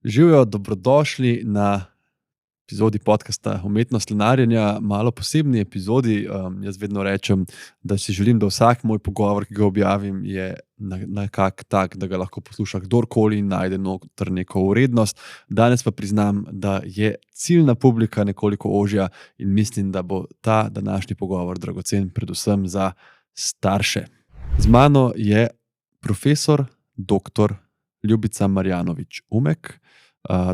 Živijo, dobrodošli na epizodi podcasta Umetnost lenarjenja, malo posebni epizodi. Jaz vedno rečem, da si želim, da vsak moj pogovor, ki ga objavim, je nekako tak, da ga lahko posluša kdorkoli in najde noter neko vrednost. Danes pa priznam, da je ciljna publika nekoliko ožja in mislim, da bo ta današnji pogovor dragocen predvsem za starše. Z mano je profesor dr. Ljubica Marjanović-Umek,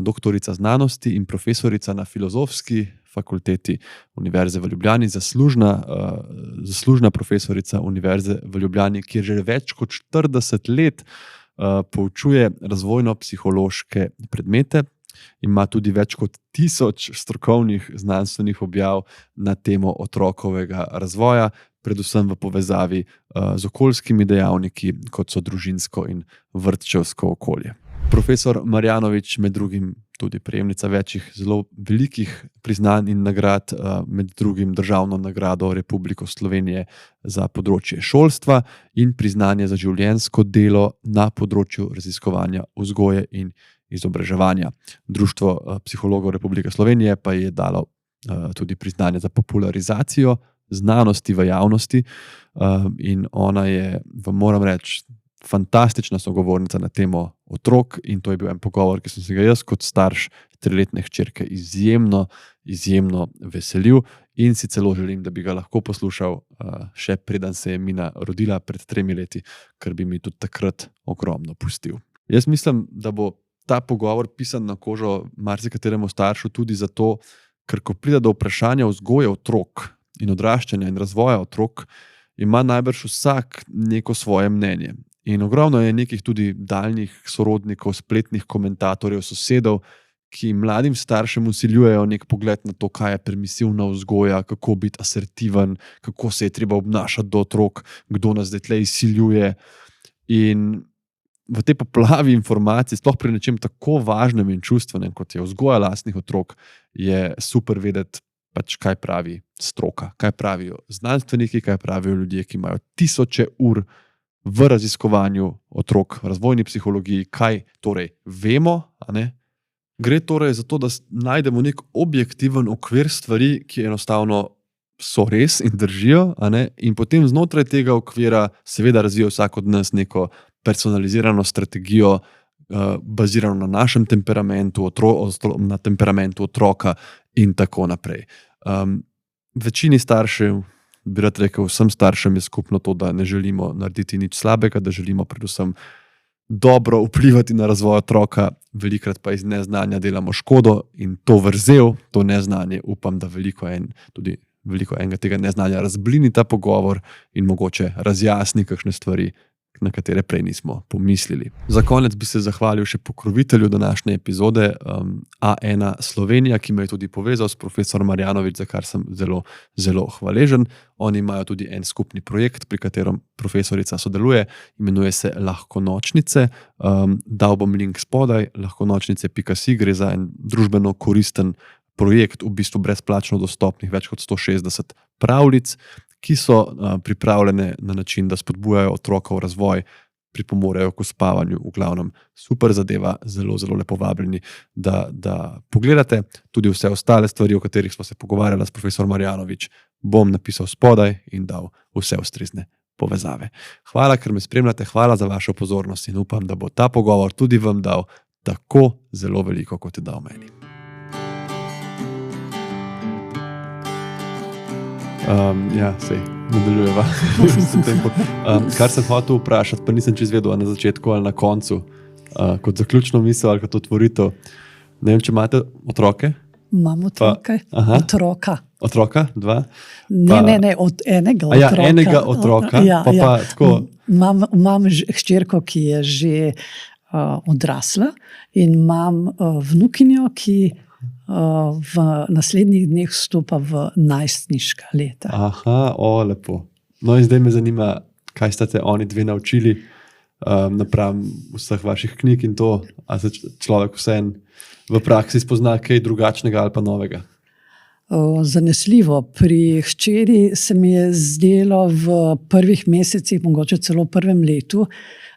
doktorica znanosti in profesorica na Filozofski fakulteti Univerze v Ljubljani, zaslužna profesorica Univerze v Ljubljani, kjer že več kot 40 let poučuje razvojno-psihološke predmete. Ima tudi več kot 1000 strokovnih znanstvenih objav na temo otrokovega razvoja, predvsem v povezavi z okoljskimi dejavniki, kot so družinsko in vrtčevsko okolje. Profesor Marjanović, med drugim tudi prejemnica večjih zelo velikih priznanj in nagrad, med drugim državno nagrado Republike Slovenije za področje šolstva in priznanje za življenjsko delo na področju raziskovanja vzgoje in izobraževanja. Društvo psihologov Republike Slovenije pa je dalo tudi priznanje za popularizacijo znanosti v javnosti in ona je, moram reči, fantastična sogovornica na temo otrok in to je bil en pogovor, ki sem se ga jaz kot starš 3-letne hčerke izjemno veselil in si celo želim, da bi ga lahko poslušal še preden se je Mina rodila pred 3 leti, ker bi mi tudi takrat ogromno pustil. Jaz mislim, da bo ta pogovor pisan na kožo marsikateremu staršu tudi zato, ker ko pride do vprašanja vzgoje otrok in odraščanja in razvoja otrok, ima najbrž vsak neko svoje mnenje. In ogromno je nekih tudi daljnih sorodnikov, spletnih komentatorjev, sosedov, ki mladim staršem vsiljujejo nek pogled na to, kaj je permisivna vzgoja, kako biti asertiven, kako se je treba obnašati do otrok, kdo nas zdaj tle izsiljuje. In v tej poplavi informacij, sploh pri nečem tako važnem in čustvenem, kot je vzgoja lastnih otrok, je super vedeti, kaj pravi stroka, kaj pravijo znanstveniki, kaj pravijo ljudje, ki imajo 1000 ur v raziskovanju otrok, razvojni psihologiji, kaj torej vemo, a ne? Gre torej za to, da najdemo nek objektiven okvir stvari, ki enostavno so res in držijo, a ne? In potem znotraj tega okvira seveda razvija vsak od nas neko personalizirano strategijo, bazirano na našem temperamentu, na temperamentu otroka in tako naprej. Večini staršev, bi rad rekel, vsem staršem je skupno to, da ne želimo narediti nič slabega, da želimo predvsem dobro vplivati na razvoj otroka, velikrat pa iz neznanja delamo škodo in to vrzel, to neznanje, upam, da veliko enega tega neznanja razblini ta pogovor in mogoče razjasni kakšne stvari, na katere prej nismo pomislili. Za konec bi se zahvalil še pokrovitelju današnje epizode A1 Slovenija, ki me je tudi povezal s profesorom Marjanović, za kar sem zelo hvaležen. Oni imajo tudi en skupni projekt, pri katerem profesorica sodeluje, imenuje se Lahkonočnice. Dal bom link spodaj, lahkonočnice.si, gre za en družbeno koristen projekt, v bistvu brezplačno dostopnih več kot 160 pravljic, ki so pripravljene na način, da spodbujajo otrokov razvoj, pripomorejo k uspavanju, v glavnem super zadeva, zelo lepo vabljeni, da pogledate. Tudi vse ostale stvari, o katerih smo se pogovarjali s profesorom Marjanović, bom napisal spodaj in dal vse ustrezne povezave. Hvala, ker me spremljate, hvala za vašo pozornost in upam, da bo ta pogovor tudi vam dal tako zelo veliko, kot je dal meni. Nadaljujeva. Kar sem hotel vprašati, pa nisem čisto vedel, na začetku ali na koncu, kot zaključno misel ali kot otvoritev. Ne vem, če imate otroke? Imam otroke. Otroka? 2? Ne, od enega otroka. Enega otroka. Pa tako. Imam hčerko, ki je že odrasla in imam vnukinjo, ki v naslednjih dneh vstopa v najstniška leta. Lepo. No in zdaj me zanima, kaj ste te oni dve naučili napram vseh vaših knjig in to, a se človek vseeno v praksi spozna kaj drugačnega ali pa novega? zanesljivo. Pri hčeri se mi je zdelo v prvih mesecih, mogoče celo v prvem letu,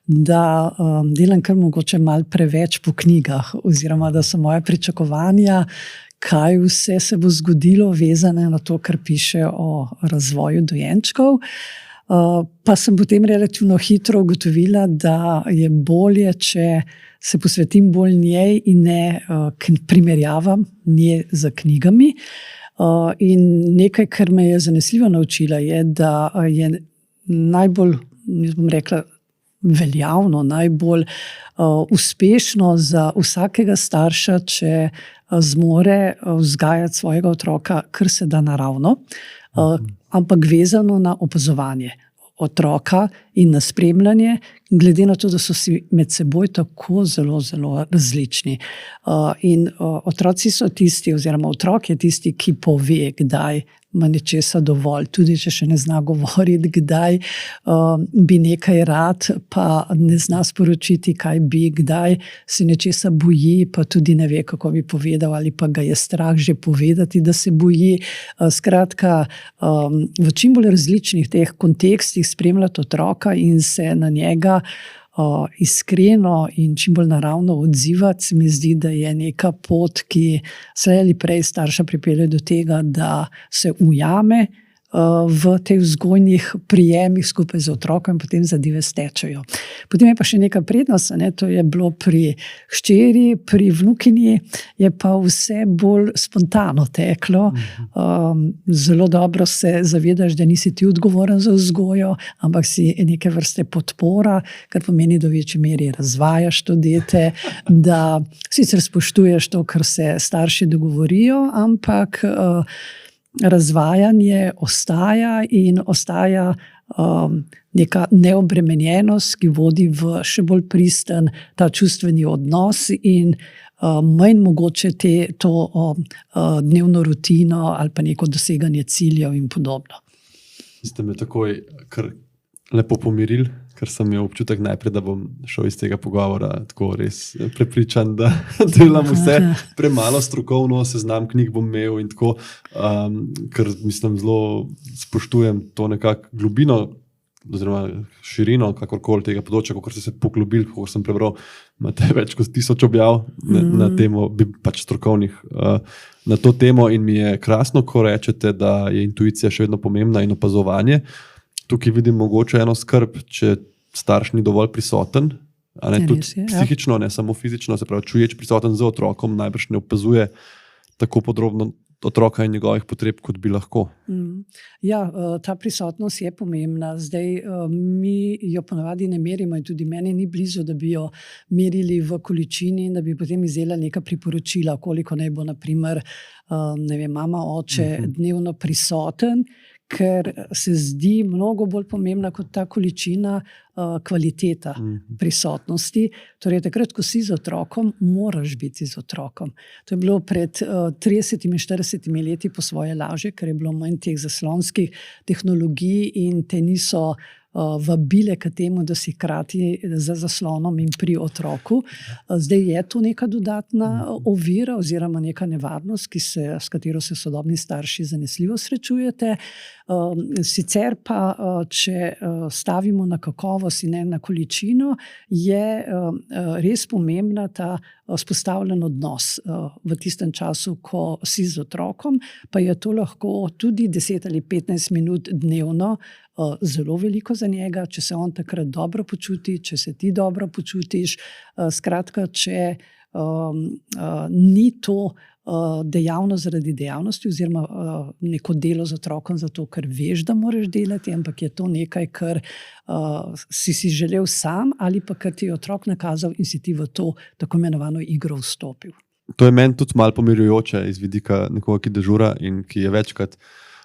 da delam kar mogoče malo preveč po knjigah, oziroma da so moje pričakovanja, kaj vse se bo zgodilo, vezane na to, kar piše o razvoju dojenčkov. Pa sem potem relativno hitro ugotovila, da je bolje, če se posvetim bolj njej in ne primerjavam nje z knjigami. In nekaj, kar me je zanesljivo naučila, je, da je najbolj, jaz bom rekla, veljavno, najbolj uspešno za vsakega starša, če zmore vzgajati svojega otroka, kar se da naravno, ampak vezano na opazovanje otroka in na spremljanje, glede na to, da so si med seboj tako zelo, zelo različni. In otroci so tisti, oziroma otrok je tisti, ki pove, kdaj ima nečesa dovolj, tudi če še ne zna govoriti, kdaj bi nekaj rad, pa ne zna sporočiti, kaj bi, kdaj se nečesa boji, pa tudi ne ve, kako bi povedal, ali pa ga je strah že povedati, da se boji. Skratka, v čim bolj različnih teh kontekstih spremljati otroka in se na njega iskreno in čim bolj naravno odzivati, se mi zdi, da je neka pot, ki slej ali prej starša pripelje do tega, da se ujame v teh vzgojnih prijemih skupaj z otrokom in potem zadeve stečejo. Potem je pa še neka prednost, to je bilo pri hčeri, pri vnukinji je pa vse bolj spontano teklo. Zelo dobro se zavedaš, da nisi ti odgovoren za vzgojo, ampak si neke vrste podpora, kar pomeni, da v večji meri razvajaš to dete, da sicer spoštuješ to, kar se starši dogovorijo, ampak razvajanje ostaja in ostaja neka neobremenjenost, ki vodi v še bolj pristen ta čustveni odnos in manj mogoče to dnevno rutino ali pa neko doseganje ciljev in podobno. Ste me takoj kar lepo pomirili, ker sem imel občutek najprej, da bom šel iz tega pogovora tako res prepričan, da delam vse premalo strokovno, seznam knjig bom imel in tako, ker mislim zelo spoštujem to nekako globino oziroma širino kakorkoli tega področja, kakor ste se poglobili, kakor sem prebral, imate več kot 1000 objav na temo, pač strokovnih na to temo in mi je krasno, ko rečete, da je intuicija še vedno pomembna in opazovanje. Tukaj vidim mogoče eno skrb, če starš ni dovolj prisoten, a ne, tudi psihično, ne samo fizično, se pravi, čuječ prisoten z otrokom, najbrž ne opazuje tako podrobno otroka in njegovih potreb, kot bi lahko. Ja, ta prisotnost je pomembna. Zdaj, mi jo ponavadi ne merimo in tudi meni ni blizu, da bi jo merili v količini in da bi potem izdelali neka priporočila, koliko naj bo, na primer, ne vem, mama, oče dnevno prisoten, ker se zdi mnogo bolj pomembna kot ta količina kvaliteta prisotnosti. Torej, takrat, ko si z otrokom, moraš biti z otrokom. To je bilo pred 30 in 40 leti po svoje lažje, ker je bilo manj teh zaslonskih tehnologij in te niso vabile k temu, da si hkrati za zaslonom in pri otroku. Zdaj je to neka dodatna ovira oziroma neka nevarnost, s katero se sodobni starši zanesljivo srečujete. Sicer pa, če stavimo na kakovost in ne na količino, je res pomembna ta vzpostavljen odnos v tistem času, ko si z otrokom, pa je to lahko tudi 10 ali 15 minut dnevno zelo veliko za njega, če se on takrat dobro počuti, če se ti dobro počutiš. Skratka, če ni to dejavnost zaradi dejavnosti oziroma neko delo z otrokom zato, ker veš, da moraš delati, ampak je to nekaj, kar si želel sam ali pa kar ti je otrok nakazal in si ti v to tako imenovano igro vstopil. To je meni tudi malo pomirjujoče iz vidika nekoga, ki dežura in ki je večkrat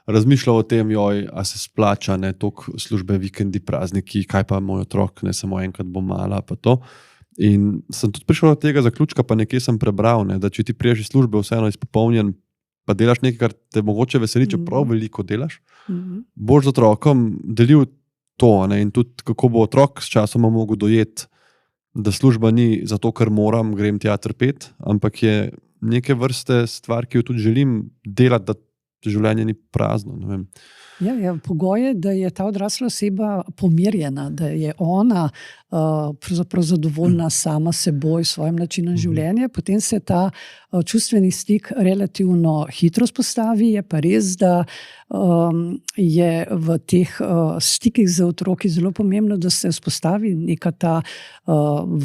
razmišljal o tem, a se splača, ne, toliko službe, vikendi, prazniki, kaj pa moj otrok, ne samo enkrat bo mala, pa to. In sem tudi prišel do tega zaključka, pa nekje sem prebral, ne, da če ti priješ iz službe vseeno izpopolnjen, pa delaš nekaj, kar te mogoče veseli, čeprav veliko delaš, boš z otrokom delil to, ne, in tudi kako bo otrok s časoma mogel dojeti, da služba ni zato, ker grem tja trpeti, ampak je neke vrste stvar, ki jo tudi želim delati, da življenje ni prazno, ne vem. Ja, pogoj je, da je ta odrasla oseba pomirjena, da je ona pravzaprav zadovoljna sama seboj, svojim načinom življenja, potem se ta čustveni stik relativno hitro spostavi. Je pa res, da je v teh stikih z otroki zelo pomembno, da se vzpostavi neka ta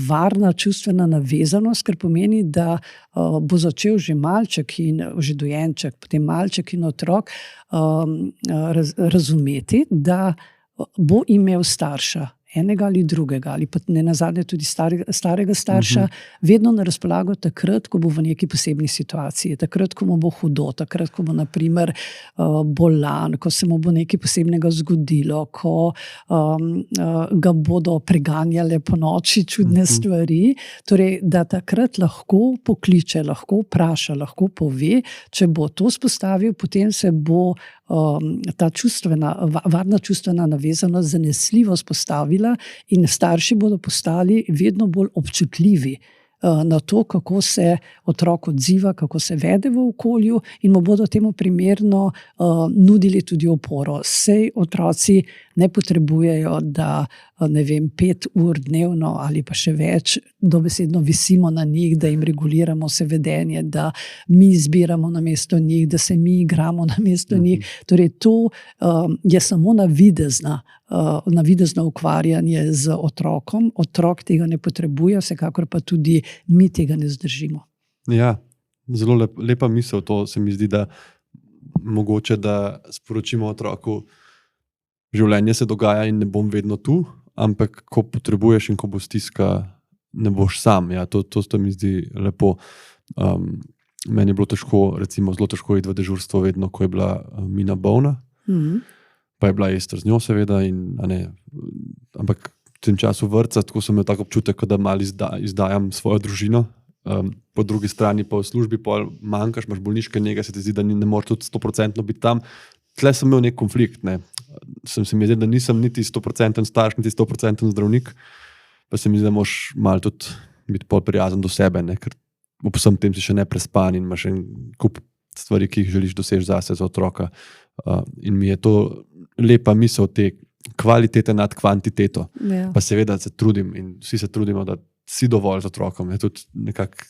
varna čustvena navezanost, kar pomeni, da bo začel že malček in že dojenček, potem malček in otrok razumeti, da bo imel starša, enega ali drugega, ali pa nenazadnje tudi starega starša, vedno na razpolago takrat, ko bo v neki posebni situaciji, takrat, ko mu bo hudo, takrat, ko bo na primer bolan, ko se mu bo nekaj posebnega zgodilo, ko ga bodo preganjale po noči čudne stvari, torej, da takrat lahko pokliče, lahko vpraša, lahko pove. Če bo to spostavil, potem se bo ta varna čustvena navezanost zanesljivo spostavila in starši bodo postali vedno bolj občutljivi na to, kako se otrok odziva, kako se vede v okolju in mu bodo temu primerno nudili tudi oporo. Sej otroci ne potrebujejo, da 5 ur dnevno ali pa še več dobesedno visimo na njih, da jim reguliramo se vedenje, da mi izbiramo namesto njih, da se mi igramo namesto njih. Torej, to je samo navidezno ukvarjanje z otrokom. Otrok tega ne potrebuje, vsekakor pa tudi mi tega ne zdržimo. Ja, zelo lepa misel, to se mi zdi, da mogoče, da sporočimo otroku, življenje se dogaja in ne bom vedno tu, ampak ko potrebuješ in ko bo stiska, ne boš sam. Ja, to mi zdi lepo. Meni je bilo zelo težko iti v dežurstvo vedno, ko je bila Mina bolna. Pa je bila Ester z njo seveda, ampak v tem času vrtca, tako sem imel tak občutek, da malo izdajam svojo družino. Po drugi strani pa v službi manjkaš, imaš bolniške nege, se ti zdi, da ne moreš tudi 100% biti tam. Tle sem imel nek konflikt. Se mi zdi, da nisem niti 100% starš, niti 100% zdravnik, pa se mi zdi, da moraš malo tudi biti bolj prijazen do sebe, ker ob vsem tem si še ne prespan in imaš en kup stvari, ki jih želiš doseči zase, za otroka. In mi je to lepa misel, te kvalitete nad kvantiteto. Ja. Pa seveda se trudim in vsi se trudimo, da si dovolj z otrokom. Tudi nekako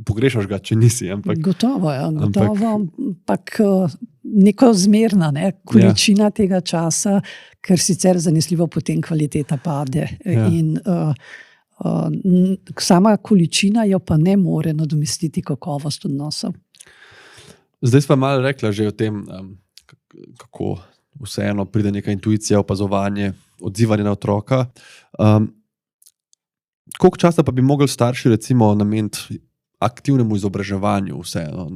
pogrešaš ga, če nisi. Gotovo, ampak neko zmerna količina tega časa, ker sicer zanesljivo potem kvaliteta pade. Ja. In sama količina jo pa ne more nadomestiti kakovost odnosov. Zdaj sva malo rekla že o tem, kako vseeno pride neka intuicija, opazovanje, odzivanje na otroka. Koliko časa pa bi mogli starši recimo nameniti aktivnemu izobraževanju vseeno?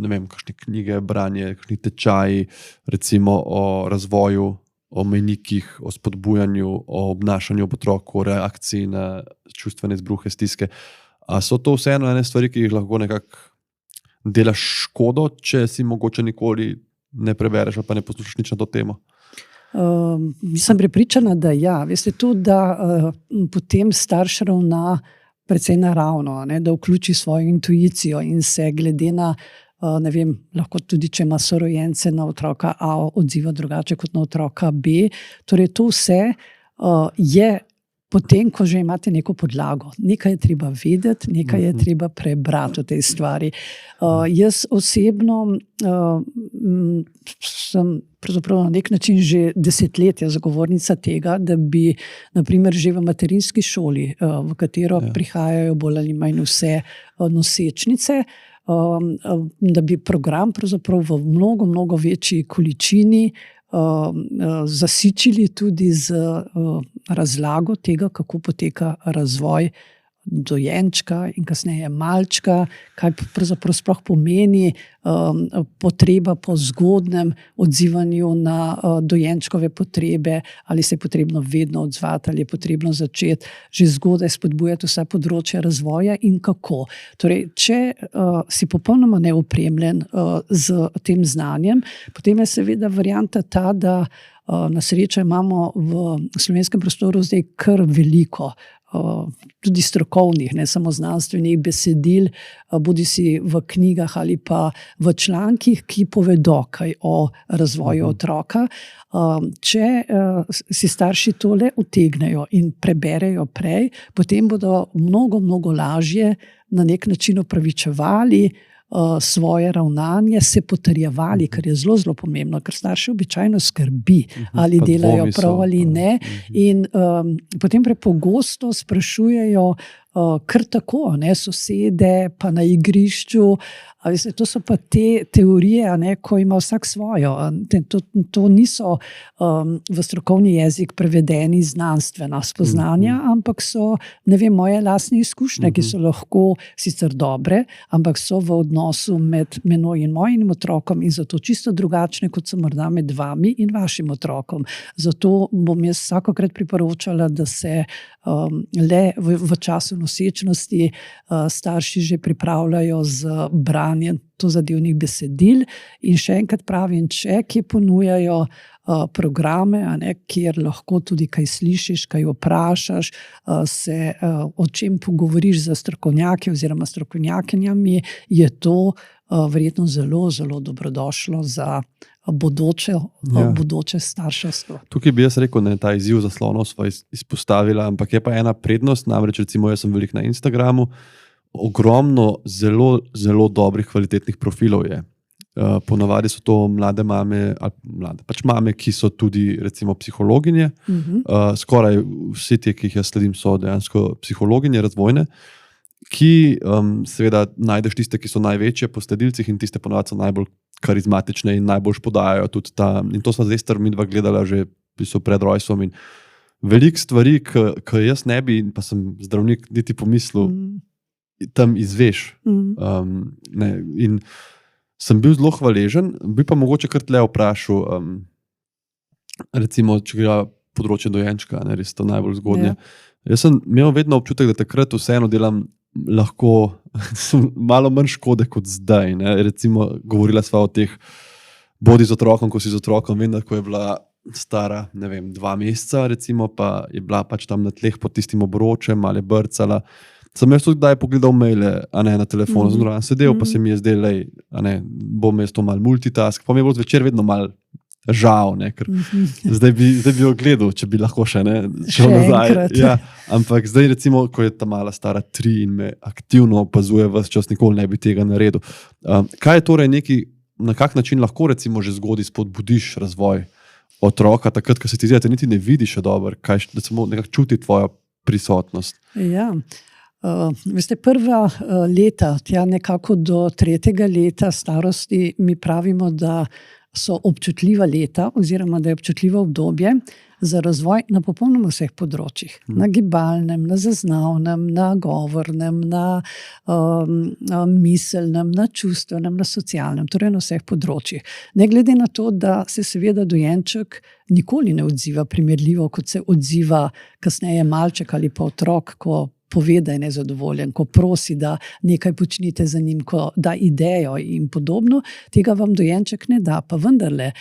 Ne vem, kakšne knjige, branje, kakšni tečaji, recimo o razvoju, o mejnikih, o spodbujanju, o obnašanju ob otroku, o reakciji na čustvene izbruhe, stiske. A so to vseeno ene stvari, ki jih lahko nekako delaš škodo, če si mogoče nikoli ne prebereš ali pa ne poslušaš nič na to temo? Sem prepričana, da ja. Veste tudi, da potem starš ravna precej naravno, da vključi svojo intuicijo in se glede na, lahko tudi, če ima sorojence, na otroka A odziva drugače kot na otroka B. Torej, to vse je potem, ko že imate neko podlago. Nekaj je treba vedeti, nekaj je treba prebrati o tej stvari. Jaz osebno sem pravzaprav na nek način že desetletja zagovornica tega, da bi na primer že v materinski šoli, v katero prihajajo bolj ali manj vse nosečnice, da bi program pravzaprav v mnogo večji količini zasičili tudi z razlago tega, kako poteka razvoj dojenčka in kasneje malčka, kaj pravzaprav sploh pomeni potreba po zgodnem odzivanju na dojenčkove potrebe, ali se je potrebno vedno odzvati, ali je potrebno začeti že zgodaj spodbujati vsa področja razvoja in kako. Torej, če si popolnoma neopremljen z tem znanjem, potem je seveda varianta ta, da na srečo imamo v slovenskem prostoru zdaj kar veliko tudi strokovnih, ne samo znanstvenih besedil, bodi si v knjigah ali pa v člankih, ki povedo kaj o razvoju otroka. Če si starši tole utegnejo in preberejo prej, potem bodo mnogo lažje na nek način opravičevali svoje ravnanje, se potrjevali, kar je zelo pomembno, ker starši običajno skrbi, ali delajo prav ali ne, in potem prepogosto sprašujejo kar tako, ne, sosede, pa na igrišču. To so pa te teorije, ne, ko ima vsak svojo. To niso v strokovni jezik prevedeni znanstvena spoznanja, ampak so, ne vem, moje lastne izkušnje, ki so lahko sicer dobre, ampak so v odnosu med menoj in mojim otrokom in zato čisto drugačne, kot so morda med vami in vašim otrokom. Zato bom jaz vsakokrat priporočala, da se le v času nosečnosti starši že pripravljajo z branjem tozadevnih besedil in še enkrat pravim, če ki ponujajo programe, kjer lahko tudi kaj slišiš, kaj vprašaš, se o čem pogovoriš z strokovnjaki oziroma strokovnjakinjami, je to verjetno zelo dobrodošlo za bodoče starševstvo. Tukaj bi jaz rekel, da ta izziv zaslonov sva izpostavila, ampak je pa ena prednost, namreč recimo jaz sem velik na Instagramu, ogromno zelo dobrih kvalitetnih profilov je. Ponavadi so to mlade mame, pač mame, ki so tudi recimo psihologinje. Skoraj vsi te, ki jih jaz sledim, so dejansko psihologinje razvojne, ki seveda najdeš tiste, ki so največje po sledilcih in tiste ponavadi so najbolj karizmatične in najbolj podajajo tudi ta, in to sva z Ester midva gledala že pred rojstvom in veliko stvari, ki jaz ne bi, pa sem zdravnik, niti pomislil, tam izveš. In sem bil zelo hvaležen, bi pa mogoče kar tle vprašal, recimo, če gre področje dojenčka, ne, res to najbolj zgodnje. Jaz sem imel vedno občutek, da takrat vseeno delam lahko malo manj škode kot zdaj. Ne. Recimo, govorila sva o teh bodi z otrokom, ko si z otrokom, vem, da ko je bila stara, ne vem, 2 meseca, recimo, pa je bila pač tam na tleh pod tistim obročem ali brcala. Sem jaz tudi kdaj pogledal maile, a ne, na telefonu, zelo sedel, pa se mi je zdaj, bom jaz to malo multitask, pa mi je bilo zvečer vedno malo žal, ne, ker zdaj bi jo gledal, če bi lahko še nazaj. Ja, ampak zdaj recimo, ko je ta mala stara 3 in me aktivno opazuje ves čas, nikoli ne bi tega naredil. Kaj je torej na kak način lahko recimo že zgodaj spodbudiš razvoj otroka, takrat, ko se ti zdi, da niti ne vidiš še dobro, da samo nekako čuti tvojo prisotnost? Ja, veste, prva leta, tja nekako do 3. leta starosti, mi pravimo, da so občutljiva leta oziroma da je občutljivo obdobje za razvoj na popolnoma vseh področjih. Na gibalnem, na zaznavnem, na govornem, na miselnem, na čustvenem, na socialnem, torej na vseh področjih. Ne glede na to, da se seveda dojenček nikoli ne odziva primerljivo, kot se odziva kasneje malček ali pa otrok, ko pove, da je nezadovoljen, ko prosi, da nekaj počnite za njim, ko da idejo in podobno, tega vam dojenček ne da. Pa vendarle,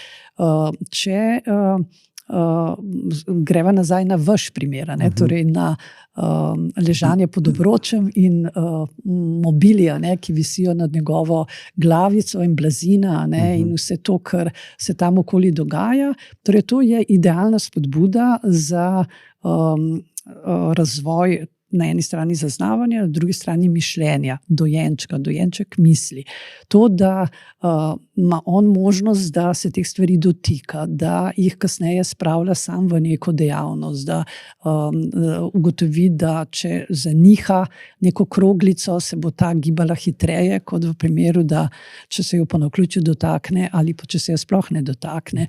če greva nazaj na vaš primer, torej na ležanje pod obročem in mobili, ki visijo nad njegovo glavico in blazina, in vse to, kar se tam okoli dogaja. Torej, to je idealna spodbuda za razvoj na eni strani zaznavanja, na drugi strani mišljenja, dojenček misli. To, da ima on možnost, da se teh stvari dotika, da jih kasneje spravlja sam v neko dejavnost, da ugotovi, da če zaniha neko kroglico, se bo ta gibala hitreje, kot v primeru, da če se jo po naključju dotakne ali pa če se jo sploh ne dotakne,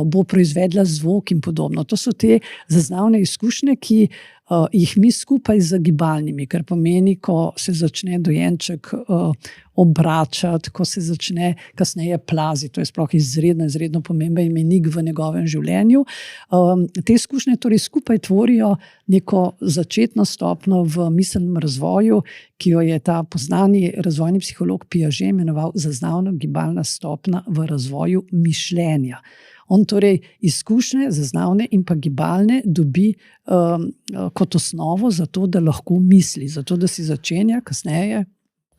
bo proizvedla zvok in podobno. To so te zaznavne izkušnje, ki jih mi skupaj z gibalnimi, kar pomeni, ko se začne dojenček obračati, ko se začne kasneje plaziti. To je sploh izredno pomemben imenik v njegovem življenju. Te izkušnje torej skupaj tvorijo neko začetno stopnjo v miselnem razvoju, ki jo je ta poznani razvojni psiholog Piaget imenoval zaznavno gibalna stopnja v razvoju mišljenja. On torej izkušnje, zaznavne in pa gibalne dobi kot osnovo za to, da lahko misli, za to, da si začenja kasneje,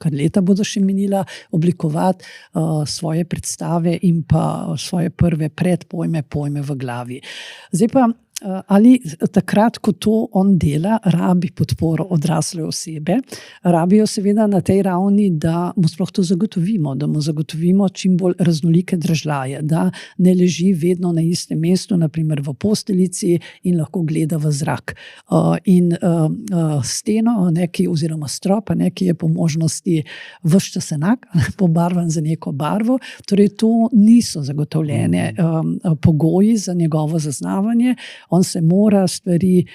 kar leta bodo še minila, oblikovati svoje predstave in pa svoje prve predpojme, pojme v glavi. Zdaj pa, ali takrat, ko to on dela, rabi podporo odrasle osebe, rabijo seveda na tej ravni, da mu sploh to zagotovimo, da mu zagotovimo čim bolj raznolike dražljaje, da ne leži vedno na istem mestu, naprimer v posteljici in lahko gleda v zrak. In steno, oziroma strop, ki je po možnosti ves čas enak, pobarvan za neko barvo, torej to niso zagotovljene pogoji za njegovo zaznavanje. On se mora stvari,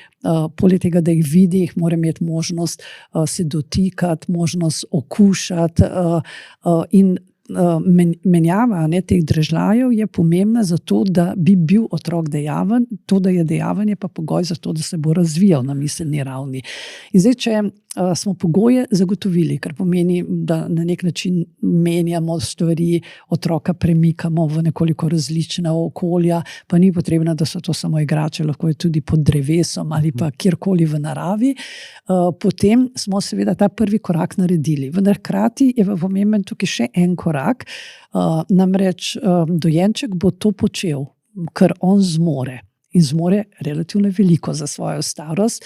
poleg tega, da jih vidi, jih mora imeti možnost se dotikati, možnost okušati in menjava teh dražljajev je pomembna zato, da bi bil otrok dejaven, to, da je dejaven, je pa pogoj za to, da se bo razvijal na miselni ravni. In zdaj, če smo pogoje zagotovili, kar pomeni, da na nek način menjamo stvari, otroka premikamo v nekoliko različna okolja, pa ni potrebno, da so to samo igrače, lahko je tudi pod drevesom ali pa kjerkoli v naravi, potem smo seveda ta prvi korak naredili. Vendar hkrati je pomemben tukaj še en korak, namreč dojenček bo to počel, kar on zmore. In zmore relativno veliko za svojo starost,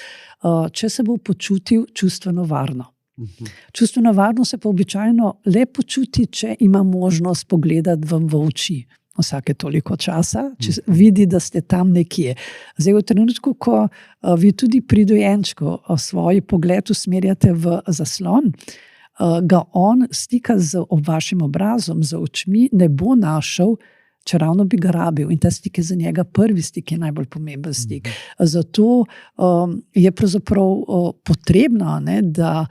če se bo počutil čustveno varno. Čustveno varno se pa običajno le počuti, če ima možnost pogledati vam v oči vsake toliko časa, če vidi, da ste tam nekje. Zdaj, v trenutku, ko vi tudi pri dojenčku svoj pogled usmerjate v zaslon, ga on stika z vašim obrazom, z očmi, ne bo našel, če ravno bi ga rabil. In ta stik je za njega prvi stik, je najbolj pomemben stik. Zato je pravzaprav potrebno, da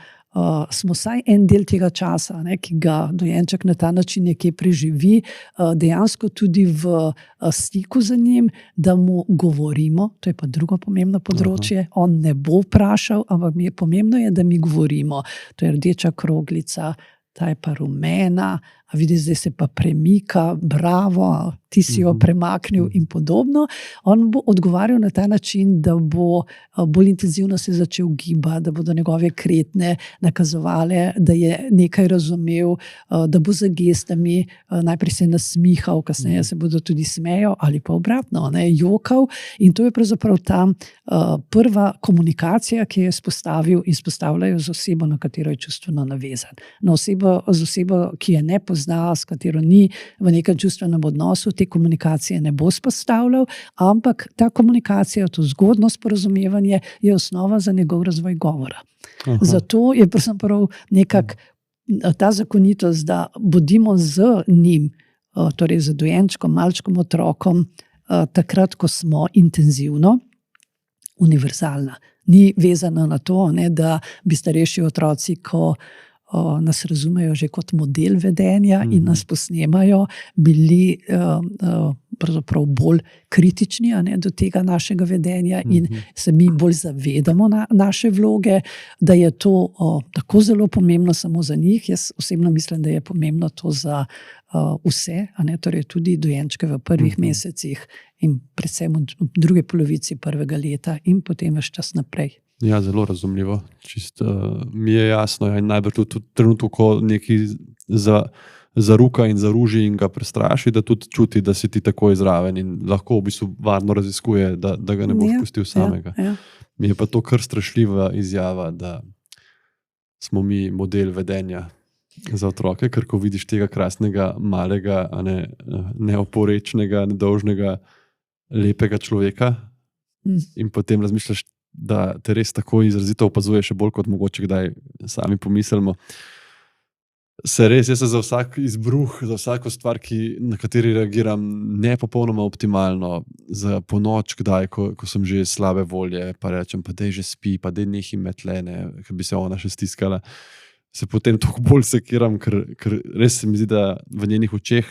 smo vsaj en del tega časa, ki ga dojenček na ta način nekje preživi, dejansko tudi v stiku z njim, da mu govorimo, to je pa drugo pomembno področje. On ne bo vprašal, ampak pomembno je, da mi govorimo. To je rdeča kroglica, ta je pa rumena, a vidi, zdaj se pa premika, bravo, ti si jo premaknil in podobno. On bo odgovarjal na ta način, da bo bolj intenzivno se začel gibati, da bodo njegove kretnje nakazovale, da je nekaj razumel, da bo za gestami najprej se nasmihal, kasneje se bodo tudi smejal ali pa obratno, jokal. In to je pravzaprav ta prva komunikacija, ki je izpostavljajo z osebo, na katero je čustveno navezan. Z osebo, ki je ne pozna, s katero ni v nekem čustvenem odnosu, te komunikacije ne bo spostavljal, ampak ta komunikacija, to zgodno sporazumevanje je osnova za njegov razvoj govora. Zato je pravzaprav nekako ta zakonitost, da bodimo z njim, torej z dojenčkom, malčkom, otrokom, takrat, ko smo intenzivno, univerzalna. Ni vezana na to, da bi starejši otroci, ko nas razumejo že kot model vedenja in nas posnemajo, bili pravzaprav bolj kritični do tega našega vedenja in se mi bolj zavedamo naše vloge, da je to tako zelo pomembno samo za njih. Jaz osebno mislim, da je pomembno to za vse, torej tudi dojenčke v prvih mesecih in predvsem v drugi polovici prvega leta in potem ves čas naprej. Ja, zelo razumljivo. Mi je jasno, in najbolj tudi v trenutku, ko neki zaruka in zaruži in ga prestraši, da tudi čuti, da si ti tako izraven in lahko v bistvu varno raziskuje, da ga ne boš pustil samega. Mi je pa to kar strašljiva izjava, da smo mi model vedenja za otroke, ker ko vidiš tega krasnega, malega, neoporečnega, nedolžnega, lepega človeka in potem razmišljaš, da te res tako izrazito opazuje, še bolj kot mogoče kdaj sami pomislimo. Jaz se za vsak izbruh, za vsako stvar, na kateri reagiram ne popolnoma optimalno, za ponoč kdaj, ko sem že slabe volje, pa rečem, pa dej že spi, pa dej nehi metlene, ker bi se ona še stiskala, se potem toliko bolj sekiram, ker res se mi zdi, da v njenih očeh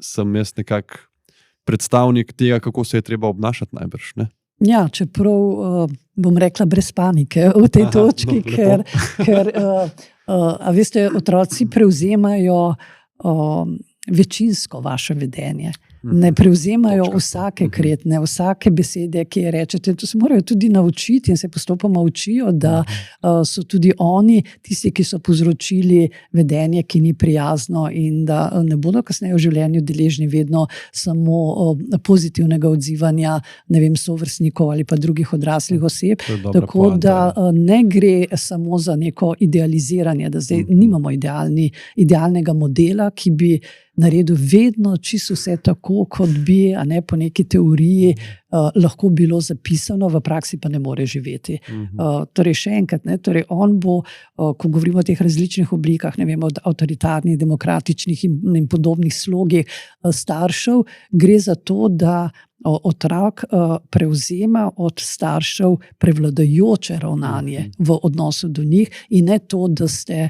sem jaz nekak predstavnik tega, kako se je treba obnašati najbrž, ne? Ja, čeprav bom rekla brez panike v tej točki, ker veste, otroci prevzemajo večinsko vaše vedenje. ne prevzemajo Točka. vsake kretne, vsake besede, ki je rečete. To se morajo tudi naučiti in se postopoma učijo, da so tudi oni tisti, ki so povzročili vedenje, ki ni prijazno, in da ne bodo kasneje v življenju deležni vedno samo pozitivnega odzivanja, ne vem, sovrstnikov ali pa drugih odraslih oseb. Tako da ne gre samo za neko idealiziranje, da zdaj nimamo idealnega modela, ki bi naredil vedno čisto vse tako, kot bi, a ne po neki teoriji, lahko bilo zapisano, v praksi pa ne more živeti. Torej, še enkrat, torej on bo, ko govorimo o teh različnih oblikah, ne vem, od avtoritarnih, demokratičnih in podobnih slogih staršev, gre za to, da otrok prevzema od staršev prevladujoče ravnanje v odnosu do njih, in ne to, da ste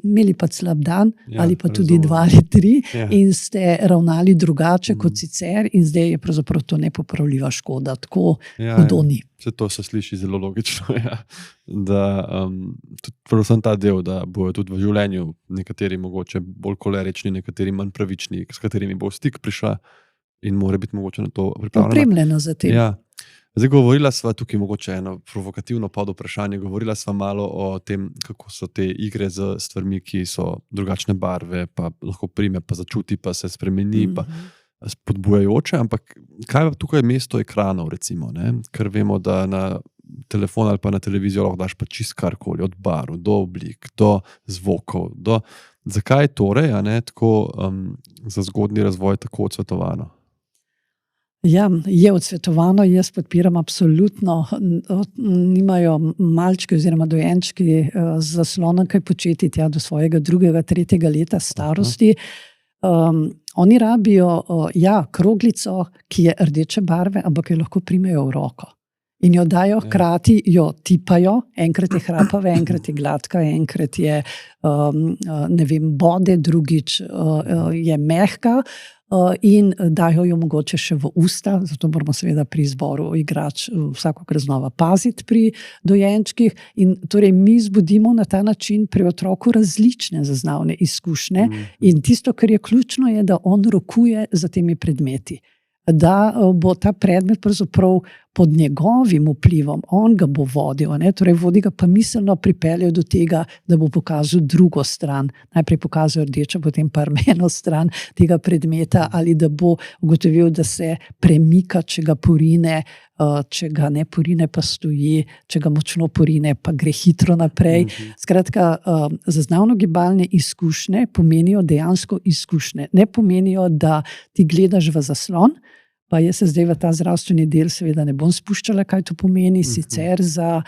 imeli pa slab dan ali pa tudi 2 ali 3 in ste ravnali drugače kot sicer, in zdaj je pravzaprav to nepopravljiva škoda. Tako hudo ni. Vse to se sliši zelo logično, da predvsem ta del, da bojo tudi v življenju nekateri mogoče bolj kolerični, nekateri manj pravični, s katerimi bo stik prišla, in mora biti mogoče na to pripravljena. Opremljena za tem. Ja. Zdaj govorila sva tukaj mogoče eno provokativno podvprašanje, govorila sva malo o tem, kako so te igre z stvarmi, ki so drugačne barve, pa lahko prime, pa začuti, pa se spremeni, pa spodbujajoče, ampak kaj je tukaj mesto ekranov, recimo, ne? Ker vemo, da na telefon ali pa na televizijo lahko daš pa čist karkoli, od barv, do oblik, do zvokov, Zakaj torej, tako za zgodnji razvoj tako odsvetovano? Ja, je odsvetovano, jaz podpiram absolutno. Nimajo malčki oziroma dojenčki z zaslonom kaj početi tja do svojega 2., 3. leta starosti. Oni rabijo kroglico, ki je rdeče barve, ampak jo lahko primejo v roko. In jo dajo, hkrati jo tipajo, enkrat je hrapava, enkrat je gladka, enkrat je bode, drugič je mehka, in dajo jo mogoče še v usta, zato moramo seveda pri izboru igrač vsakokrat znova paziti pri dojenčkih. In torej mi zbudimo na ta način pri otroku različne zaznavne izkušnje, in tisto, kar je ključno, je, da on rokuje za temi predmeti. Da bo ta predmet pravzaprav pod njegovim vplivom, on ga bo vodil, torej vodi ga pa miselno pripeljal do tega, da bo pokazal drugo stran. Najprej pokazal rdečo, potem pa rumeno stran tega predmeta, ali da bo ugotovil, da se premika, če ga porine, če ga ne porine, pa stoji, če ga močno porine, pa gre hitro naprej. Skratka, zaznavno-gibalne izkušnje pomenijo dejansko izkušnje. Ne pomenijo, da ti gledaš v zaslon, pa jaz se zdaj v ta zdravstveni del seveda ne bom spuščala, kaj to pomeni sicer za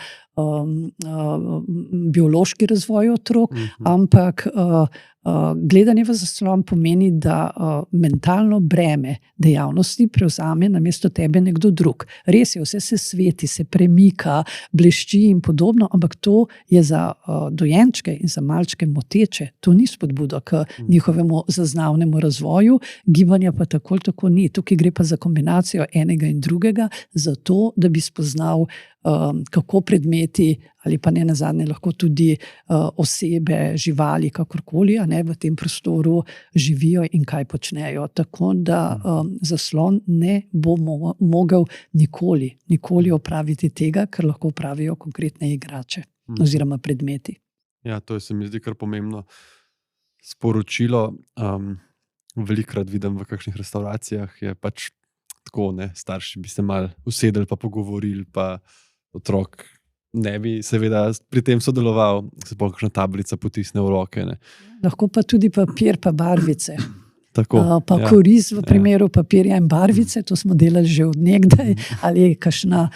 biološki razvoj otrok, ampak gledanje v zaslon pomeni, da mentalno breme dejavnosti prevzame namesto tebe nekdo drug. Res je, vse se sveti, se premika, blešči in podobno, ampak to je za dojenčke in za malčke moteče. To ni spodbuda k njihovemu zaznavnemu razvoju, gibanja pa tako ni. Tukaj gre pa za kombinacijo enega in drugega, zato da bi spoznal, kako predmeti ali pa ne nazadnje lahko tudi osebe, živali, kakorkoli, v tem prostoru živijo in kaj počnejo. Tako da zaslon ne bo mogel nikoli opraviti tega, kar lahko opravijo konkretne igrače oziroma predmeti. Ja, to se mi zdi kar pomembno sporočilo. Velikokrat vidim v kakšnih restavracijah, je pač tako, starši bi se malo usedeli pa pogovorili, pa otrok ne bi seveda pri tem sodeloval, se pa kakšna tablica potisne v roke. Lahko pa tudi papir pa barvice. Tako, koriz v primeru papirja in barvice, to smo delali že od nekdaj, ali kakšna,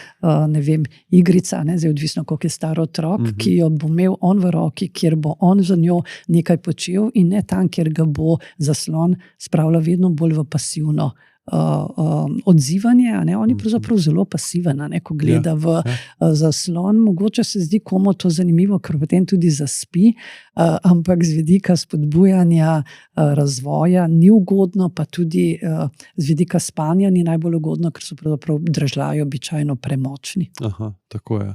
igrica, zdaj odvisno, koliko je star otrok, ki jo bo imel on v roki, kjer bo on za njo nekaj počel, in ne tam, kjer ga bo zaslon spravljal vedno bolj v pasivno odzivanje. On je pravzaprav zelo pasiven, ko gleda v zaslon. Mogoče se zdi komu to zanimivo, ker potem tudi zaspi, ampak z vidika spodbujanja razvoja ni ugodno, pa tudi z vidika spanja ni najbolj ugodno, ker so pravzaprav dražljaji običajno premočni. Aha, tako je.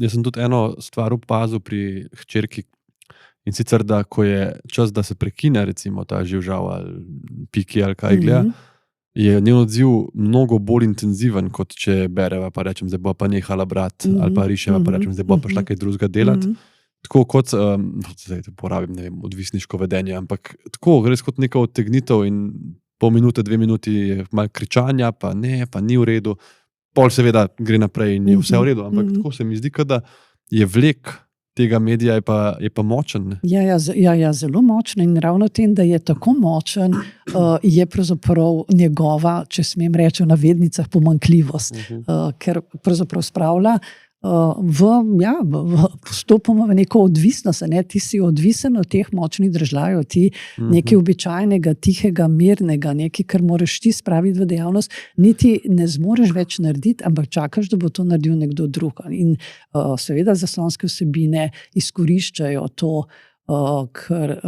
Jaz sem tudi eno stvar opazil pri hčerki, In sicer, da ko je čas, da se prekine, recimo ta živžav ali piki ali kaj gleda, je njen odziv mnogo bolj intenziven, kot če bereva, pa rečem, zdaj bo pa nehala brati, ali pa riševa, pa rečem, zdaj bo pa šla kaj drugega delati. Tako kot, zdaj porabim, ne vem, odvisniško vedenje, ampak tako, res kot neka odtegnitev in pol minute, 2 minuti je malo kričanja, pa ne, pa ni v redu, pol seveda gre naprej in je vse v redu, ampak tako se mi zdi, da je vlek tega medija je pa močen. Ja, zelo močen in ravno tem, da je tako močen, je pravzaprav njegova, če smem reči v navednicah, pomanjkljivost, ker pravzaprav spravlja vstopamo v neko odvisnost, ne? Ti si odvisen od teh močnih držljajev, ti nekaj običajnega, tihega, mirnega, nekaj, kar moraš ti spraviti v dejavnost, niti ne zmoreš več narediti, ampak čakaš, da bo to naredil nekdo drug. In seveda zaslonske vsebine izkoriščajo to, ker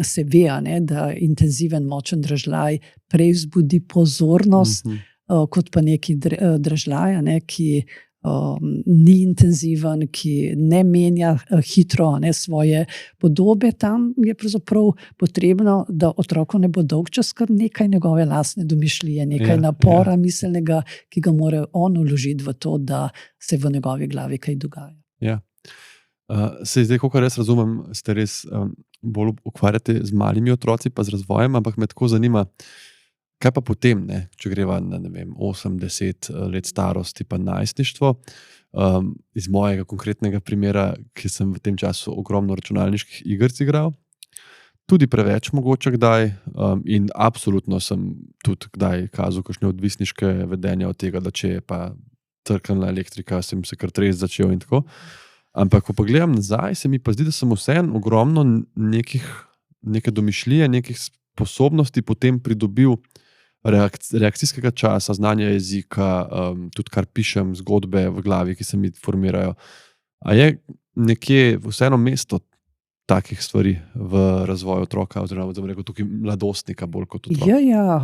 se ve, ne, da intenziven, močen držljaj prej vzbudi pozornost, kot pa neki držljaj, ne, ki ni intenziven, ki ne menja hitro, ne, svoje podobe. Tam je pravzaprav potrebno, da otroku ne bo dolgčas kar nekaj njegove lastne domišljije, nekaj napora miselnega, ki ga mora on vložiti v to, da se v njegovi glavi kaj dogaja. Ja. Se zdaj, kolikor res razumem, ste res bolj ukvarjate z malimi otroci pa z razvojem, ampak me tako zanima, kaj pa potem, ne? Če greva na 8-10 let starosti pa najstništvo. Iz mojega konkretnega primera, ki sem v tem času ogromno računalniških igric igral, tudi preveč mogoče kdaj, in absolutno sem tudi kdaj kazal kakšne odvisniške vedenja od tega, da če je pa trkala elektrika, sem se kar trest začel in tako. Ampak ko pa gledam nazaj, se mi pa zdi, da sem vseeno ogromno neke domišljije, nekih sposobnosti potem pridobil reakcijskega časa, znanja jezika, tudi kar pišem, zgodbe v glavi, ki se mi formirajo. A je nekje vseeno mesto takih stvari v razvoju otroka, oziroma tukaj mladostnika bolj kot otroka? Ja,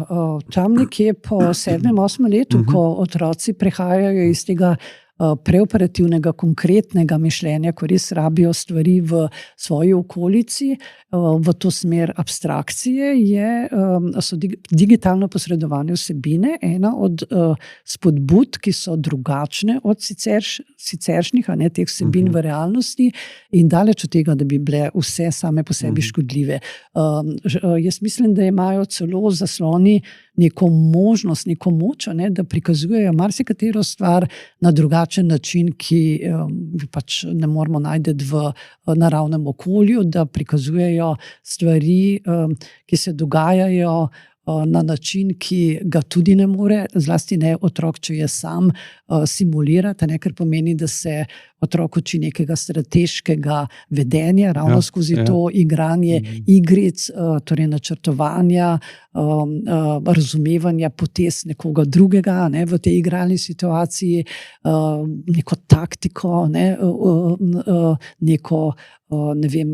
tam nekje po 7-8 letu, ko otroci prehajajo iz tega preoperativnega, konkretnega mišljenja, ko res rabijo stvari v svoji okolici, v to smer abstrakcije, so digitalno posredovane vsebine ena od spodbud, ki so drugačne od siceršnjih, a ne teh vsebin v realnosti, in daleč od tega, da bi bile vse same po sebi škodljive. Jaz mislim, da imajo celo zasloni neko možnost, neko moč, ne, da prikazujejo marsikatero stvar na drugačen način, ki pač ne moramo najti v naravnem okolju, da prikazujejo stvari, ki se dogajajo na način, ki ga tudi ne more, zlasti ne otrok, če je sam, simulirati, ne, ker pomeni, da se otrok uči nekega strateškega vedenja, ravno skozi to igranje igric, torej načrtovanja, razumevanja potez nekoga drugega, ne, v tej igralni situaciji, neko taktiko, ne, neko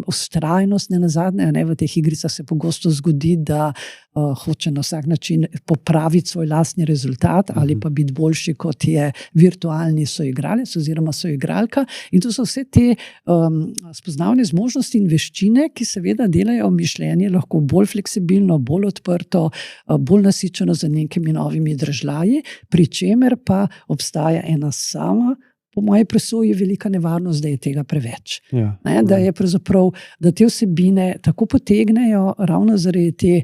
vztrajnost, ne nazadnje, ne, v teh igricah se pogosto zgodi, da hoče na vsak način popraviti svoj lastni rezultat ali pa biti boljši, kot je virtualni soigralec oziroma soigralka. In to so vse te spoznavne zmožnosti in veščine, ki seveda delajo mišljenje lahko bolj fleksibilno, bolj odprto, bolj nasičeno z nekimi novimi držljaji, pri čemer pa obstaja ena sama, po moji presoji, velika nevarnost, da je tega preveč. Da je pravzaprav, da te vsebine tako potegnejo ravno zaradi te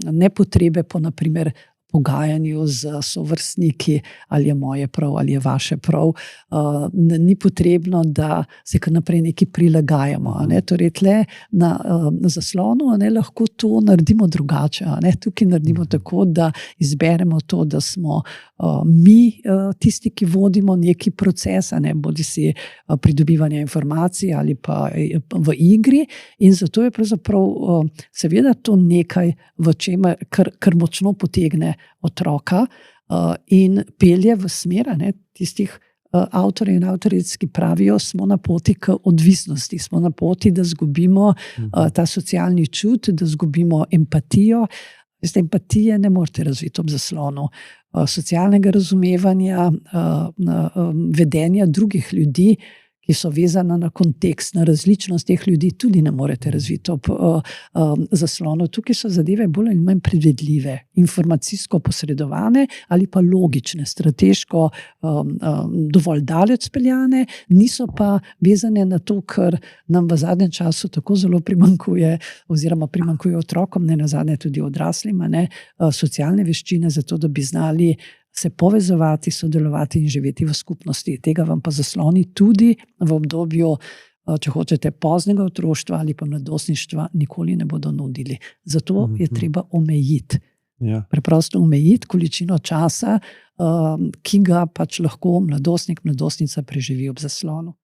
nepotrebe po, naprimer, pogajanju z sovrstniki, ali je moje prav, ali je vaše prav. Ni potrebno, da se kar naprej nekaj prilagajamo. Torej, tle na zaslonu lahko to naredimo drugače. Tukaj naredimo tako, da izberemo to, da smo mi tisti, ki vodimo neki proces, bodi si pridobivanje informacij ali pa v igri, in zato je pravzaprav seveda to nekaj, v čemer kar močno potegne otroka in pelje v smer tistih avtorjev in avtoric, ki pravijo, smo na poti k odvisnosti, smo na poti, da zgubimo ta socialni čut, da zgubimo empatijo. Empatije ne morete razviti ob zaslonu. Socialnega razumevanja, vedenja drugih ljudi, ki so vezana na kontekst, na različnost teh ljudi, tudi ne morete razviti ob zaslonu. Tukaj so zadeve bolj ali manj predvidljive, informacijsko posredovane ali pa logične, strateško dovolj daleč speljane, niso pa vezane na to, kar nam v zadnjem času tako zelo primanjkuje, oziroma primanjkuje otrokom, ne nazadnje tudi odraslim, socialne veščine, zato da bi znali se povezovati, sodelovati in živeti v skupnosti. Tega vam pa zasloni tudi v obdobju, če hočete, poznega otroštva ali pa mladostništva nikoli ne bodo nudili. Zato je treba omejiti. Ja. Preprosto omejiti količino časa, ki ga pač lahko mladostnik, mladostnica preživi ob zaslonu.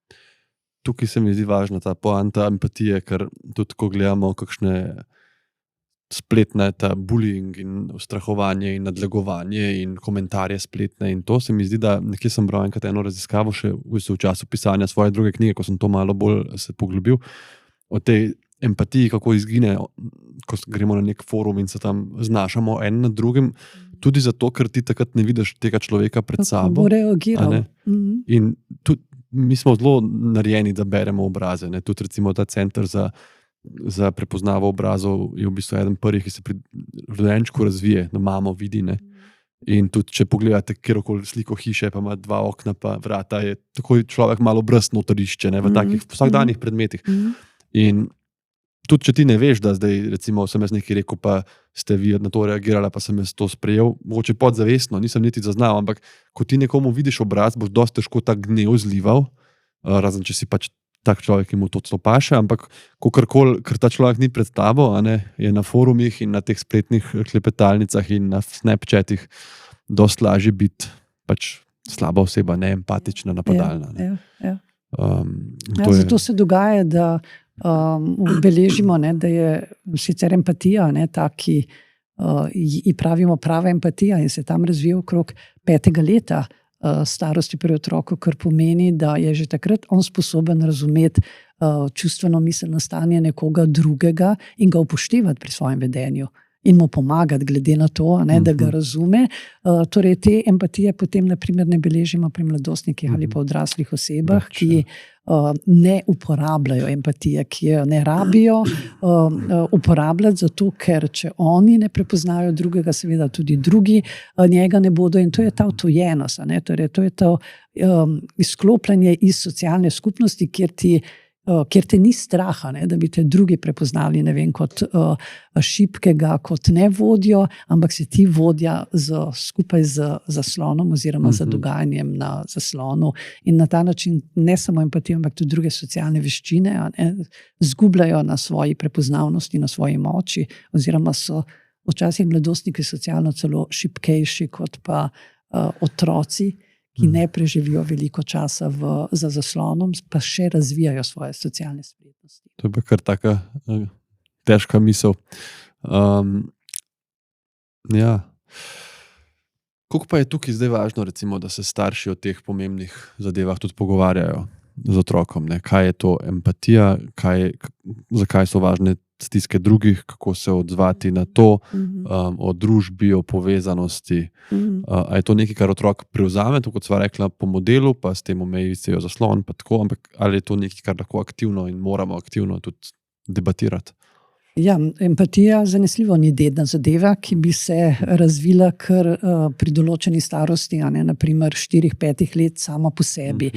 Tukaj se mi zdi važna ta poanta empatije, ker tudi ko gledamo kakšne spletne, ta bullying in ustrahovanje in nadlegovanje in komentarje spletne in to se mi zdi, da nekje sem bral enkrat eno raziskavo še v času pisanja svoje druge knjige, ko sem to malo bolj se poglobil, o tej empatiji, kako izgine, ko gremo na nek forum in se tam znašamo en nad drugim, tudi zato, ker ti takrat ne vidiš tega človeka pred sabo. Kako bo reagiral. In tudi mi smo zelo narejeni, da beremo obraze. Tudi recimo ta center za prepoznavo obrazov je v bistvu eden prvih, ki se pri rojenčku razvije, da mamo vidi. Ne? In tudi, če pogledate kjerokoli sliko hiše, pa ima 2 okna, pa vrata, je tako človek malo brez notorišče, v takih vsakdanjih predmetih. In tudi, če ti ne veš, da zdaj, recimo, sem jaz nekaj rekel, pa ste vi na to reagirali, pa sem jaz to sprejel, mogoče podzavestno, nisem niti zaznal, ampak ko ti nekomu vidiš obraz, boš dosti težko tak gnev zlival, razen če si pač tak človek, ki mu to celo paše, ampak kakorkoli, ker ta človek ni pred tabo, je na forumih in na teh spletnih klepetalnicah in na Snapchatih dosti lažje biti pač slaba oseba, neempatična, napadalna. Ja. Zato se dogaja, da beležimo, da je sicer empatija, ta, ki ji pravimo prava empatija in se tam razvija okrog 5. leta starosti pri otroku, kar pomeni, da je že takrat on sposoben razumeti čustveno miselno stanje nekoga drugega in ga upoštevati pri svojem vedenju in mu pomagati glede na to, da ga razume. Torej, te empatije potem naprimer ne beležimo pri mladostnikih ali pa odraslih osebah, ki ne uporabljajo empatije, ki jo ne rabijo uporabljati, zato ker če oni ne prepoznajo drugega, seveda tudi drugi njega ne bodo, in to je ta odtujenost, torej to je to izklopljanje iz socialne skupnosti, kjer te ni straha, da bi te drugi prepoznali, ne vem, kot šibkega, kot nevodjo, ampak si ti vodja skupaj z zaslonom oziroma z dogajanjem na zaslonu, in na ta način ne samo empatijo, ampak tudi druge socialne veščine zgubljajo na svoji prepoznavnosti, na svoji moči, oziroma so včasih mladostniki socialno celo šibkejši kot pa otroci, ki ne preživijo veliko časa za zaslonom, pa še razvijajo svoje socialne spretnosti. To je pa kar taka težka misel. Ja. Koliko pa je tukaj zdaj važno, recimo, da se starši o teh pomembnih zadevah tudi pogovarjajo z otrokom? Kaj je to empatija, zakaj so važne stiske drugih, kako se odzvati na to, o družbi, o povezanosti. A je to nekaj, kar otrok prevzame, to kot sva rekla, po modelu, pa s tem omejijo zaslon, pa tako, ampak ali je to nekaj, kar lahko aktivno in moramo aktivno tudi debatirati? Ja, empatija zanesljivo ni dedna zadeva, ki bi se razvila kar pri določeni starosti, naprimer 4-5 let sama po sebi.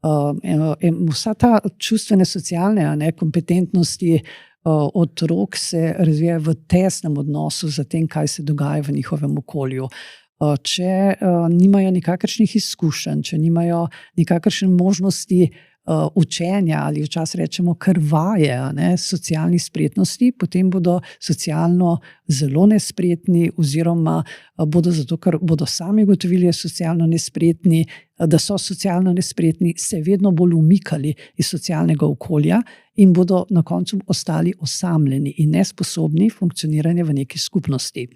Vsa ta čustvene, socialne kompetentnosti otrok se razvija v tesnem odnosu z tem, kaj se dogaja v njihovem okolju. Če nimajo nikakršnih izkušenj, če nimajo nikakršne možnosti učenja ali včasih rečemo kar vaje socialnih spretnosti, potem bodo socialno zelo nespretni oziroma bodo zato, ker bodo sami ugotovili, da so socialno nespretni, se vedno bolj umikali iz socialnega okolja in bodo na koncu ostali osamljeni in nesposobni funkcioniranja v neki skupnosti.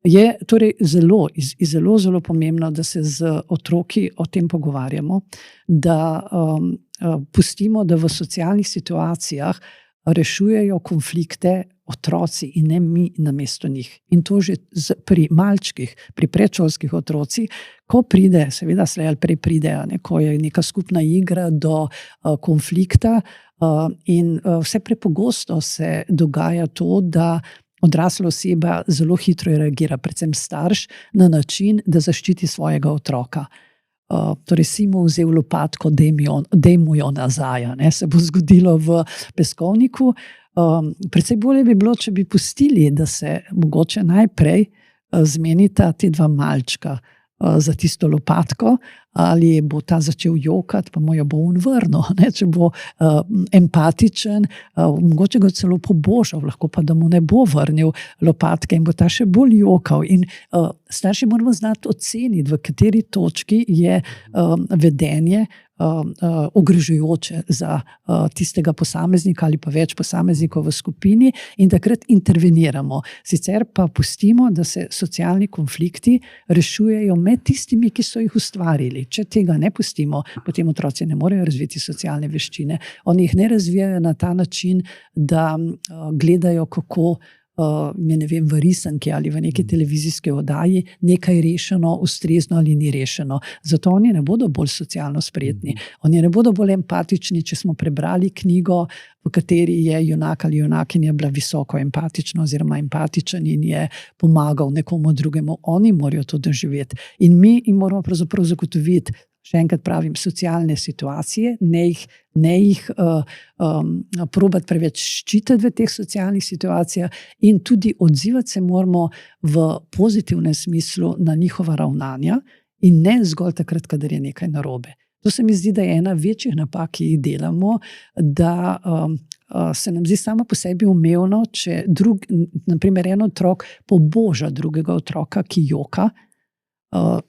Je torej zelo pomembno, da se z otroki o tem pogovarjamo, da pustimo, da v socialnih situacijah rešujejo konflikte otroci in ne mi namesto njih. In to že pri malčkih, pri predšolskih otrocih, ko pride, seveda slej ali prej pride, ko je neka skupna igra do konflikta, in vse prepogosto se dogaja to, da odrasla oseba zelo hitro reagira, predvsem starš, na način, da zaščiti svojega otroka. Torej si mu vzel lopatko, dej mu jo nazaj, se bo zgodilo v peskovniku. Predvsej bolje bi bilo, če bi pustili, da se mogoče najprej zmenita te dva malčka za tisto lopatko, ali bo ta začel jokati, pa mu jo bo on vrnil, če bo empatičen, mogoče ga celo pobožal, lahko pa da mu ne bo vrnil lopatke in bo ta še bolj jokal. In starši moramo znati oceniti, v kateri točki je vedenje ogrožujoče za tistega posameznika ali pa več posameznikov v skupini, in takrat interveniramo. Sicer pa pustimo, da se socialni konflikti rešujejo med tistimi, ki so jih ustvarili. Če tega ne pustimo, potem otroci ne morejo razviti socialne veščine. Oni jih ne razvijajo na ta način, da gledajo, kako ne vem, v risanki ali v neki televizijski oddaji nekaj rešeno, ustrezno ali ni rešeno. Zato oni ne bodo bolj socialno spretni. Oni ne bodo bolj empatični, če smo prebrali knjigo, v kateri je junak ali junakinja bila visoko empatična oziroma empatičen in je pomagal nekomu drugemu. Oni morajo to doživeti. In mi jim moramo pravzaprav zagotoviti, še enkrat pravim, socialne situacije, ne jih probati preveč ščititi v teh socialnih situacijah, in tudi odzivati se moramo v pozitivnem smislu na njihova ravnanja in ne zgolj takrat, kadar je nekaj narobe. To se mi zdi, da je ena večjih napak, ki jih delamo, da se nam zdi sama po sebi umevno, če naprimer en otrok poboža drugega otroka, ki joka,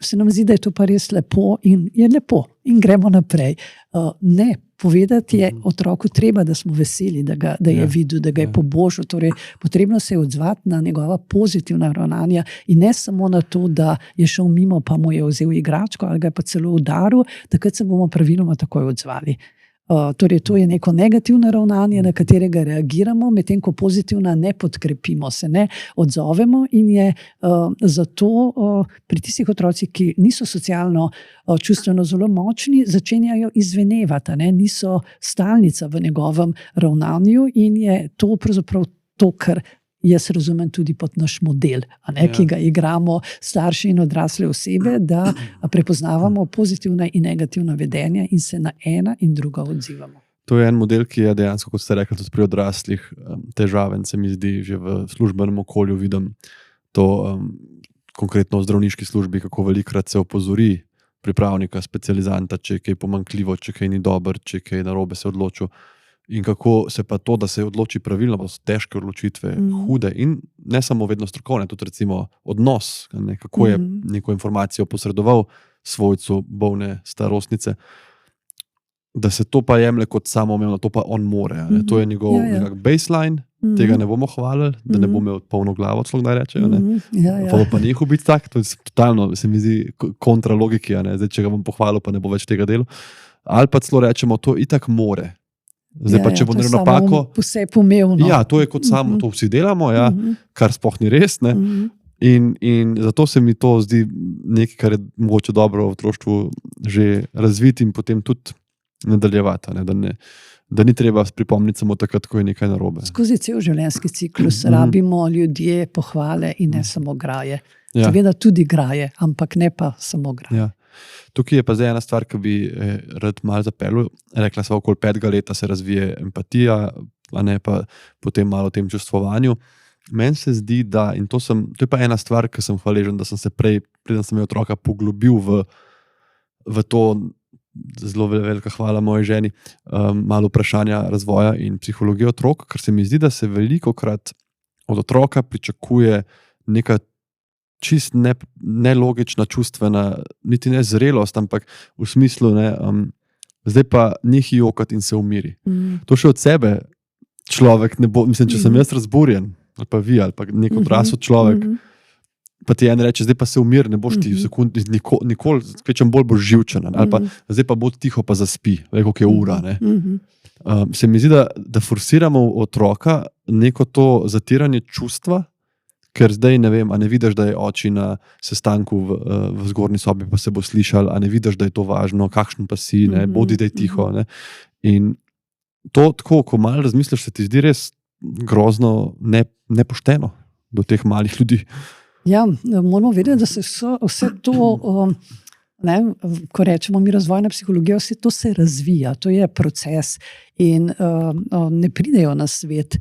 se nam zdi, da je to pa res lepo in je lepo in gremo naprej. Ne, povedati je otroku treba, da smo veseli, da je videl, da ga je pobožal. Torej, potrebno se je odzvati na njegova pozitivna ravnanja in ne samo na to, da je šel mimo, pa mu je vzel igračko ali ga je pa celo udaril, takrat se bomo praviloma takoj odzvali. Torej, to je neko negativno ravnanje, na katerega reagiramo, medtem ko pozitivna ne podkrepimo, se ne odzovemo, in je zato pri tistih otrocih, ki niso socialno, čustveno zelo močni, začenjajo izvenevati, niso stalnica v njegovem ravnanju, in je to pravzaprav to, kar jaz razumem tudi pod naš model, ki ga igramo starši in odrasle osebe, da prepoznavamo pozitivna in negativna vedenja in se na ena in druga odzivamo. To je en model, ki je dejansko, kot ste rekli, tudi pri odraslih težaven, se mi zdi, že v službenem okolju vidim to, konkretno v zdravniški službi, kako velikokrat se opozori pripravnika, specializanta, če je kaj pomanjkljivo, če kaj ni dober, če kaj narobe se odločil. In kako se pa to, da se odloči pravilno, pa so težke odločitve, hude in ne samo vedno strokovne, tudi recimo odnos, kako je neko informacijo posredoval svojcu bolne starostnice, da se to pa jemlje kot samoumevno, to pa on more. To je njegov nekak baseline, tega ne bomo hvalili, da ne bo imel polno glavo, celo kdaj rečejo. Pa njih biti tak, to je totalno, se mi zdi, kontra logiki, zdaj, če ga bom pohvalil, pa ne bo več tega dela. Ali pa celo rečemo, to itak more. Zdaj pa, če bo naredil napako, to je kot samo, to vsi delamo, kar sploh ni res, ne. In zato se mi to zdi nekaj, kar je mogoče dobro v otroštvu že razviti in potem tudi nadaljevati, da ni treba pripomniti samo takrat, ko je nekaj narobe. Skozi cel življenjski ciklus rabimo ljudje pohvale in ne samo graje. Seveda tudi graje, ampak ne pa samo graje. Tukaj je pa zdaj ena stvar, ki bi rad malo zapeljal. Rekla sva, okoli 5 let se razvije empatija, a ne pa potem malo o tem čustvovanju. Meni se zdi, da, in to je pa ena stvar, ki sem hvaležen, da sem se prej, preden sem imel otroka, poglobil v to, zelo velika hvala moji ženi, malo vprašanja razvoja in psihologije otrok, ker se mi zdi, da se velikokrat od otroka pričakuje neka čist nelogična, čustvena, niti ne zrelost, ampak v smislu, zdaj pa nehi jokati in se umiri. To še od sebe človek ne bo, mislim, če sem jaz razburjen, ali pa vi, ali pa nek odrasel človek, pa ti en reče, zdaj pa se umir, ne boš ti v sekundi nikoli, kvečem bolj boš živčen, ali pa zdaj pa bo tiho, pa zaspi, koliko je ura. Ne? Se mi zdi, da forsiramo otroka neko to zatiranje čustva, ker zdaj ne vem, a ne vidiš, da je oči na sestanku v zgornji sobi, pa se bo slišal, a ne vidiš, da je to važno, kakšen pa si, ne? Bodi da je tiho. Ne? In to tako, ko malo razmisliš, se ti zdi res grozno nepošteno do teh malih ljudi. Ja, moramo vedeti, da se vse to, ko rečemo mi razvojna psihologija, vse to se razvija, to je proces in ne pridejo na svet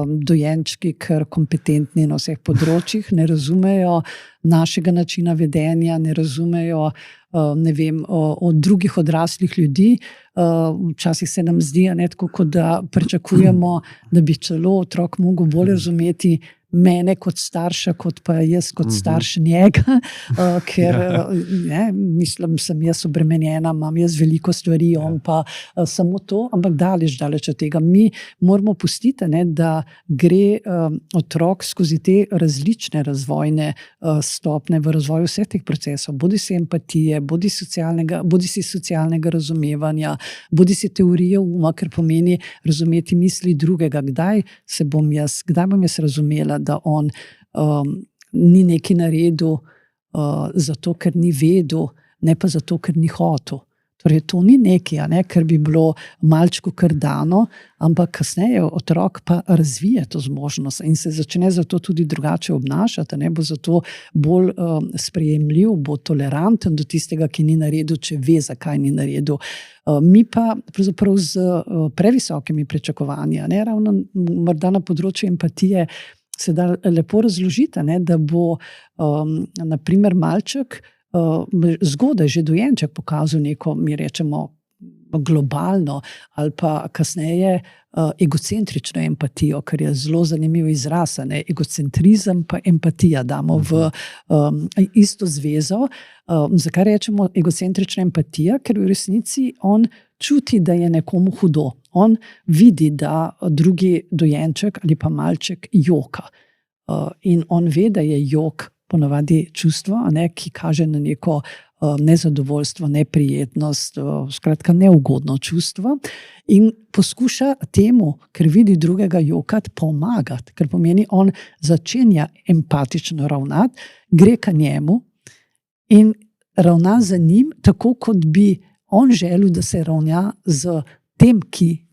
dojenčki, ker kompetentni na vseh področjih, ne razumejo našega načina vedenja, ne razumejo od drugih odraslih ljudi. Včasih se nam zdi, tako, kot da pričakujemo, da bi celo otrok mogel bolj razumeti mene kot starša, kot pa jaz kot starš njega, ker mislim, sem jaz obremenjena, imam jaz veliko stvari, on pa samo to, ampak daleč od tega. Mi moramo pustiti, da gre otrok skozi te različne razvojne stopne v razvoju vseh teh procesov, bodi si empatije, bodi si socialnega razumevanja, bodi si teorije uma, ker pomeni razumeti misli drugega, kdaj bom jaz razumela, da on ni nekaj naredil zato, ker ni vedel, ne pa zato, ker ni hotel. Torej, to ni nekaj, ker bi bilo malčku kar dano, ampak kasneje otrok pa razvije to zmožnost in se začne zato tudi drugače obnašati, bo zato bolj sprejemljiv, bo toleranten do tistega, ki ni naredil, če ve, zakaj ni naredil. Mi pa pravzaprav z previsokimi pričakovanji, ravno morda na področju empatije, se da lepo razložiti, da bo na primer malček zgodaj že dojenček pokazal neko, mi rečemo, globalno ali pa kasneje egocentrično empatijo, ker je zelo zanimiv izraz, egocentrizem pa empatija damo v isto zvezo. Zakaj rečemo egocentrična empatija? Ker v resnici on čuti, da je nekomu hudo. On vidi, da drugi dojenček ali pa malček joka. In on ve, da je jok ponavadi čustvo, ki kaže na neko nezadovoljstvo, neprijetnost, skratka neugodno čustvo in poskuša temu, ker vidi drugega jokati, pomagati, ker pomeni, on začenja empatično ravnati, gre ka njemu in ravna za njim, tako kot bi on želel, da se ravna z tem, ki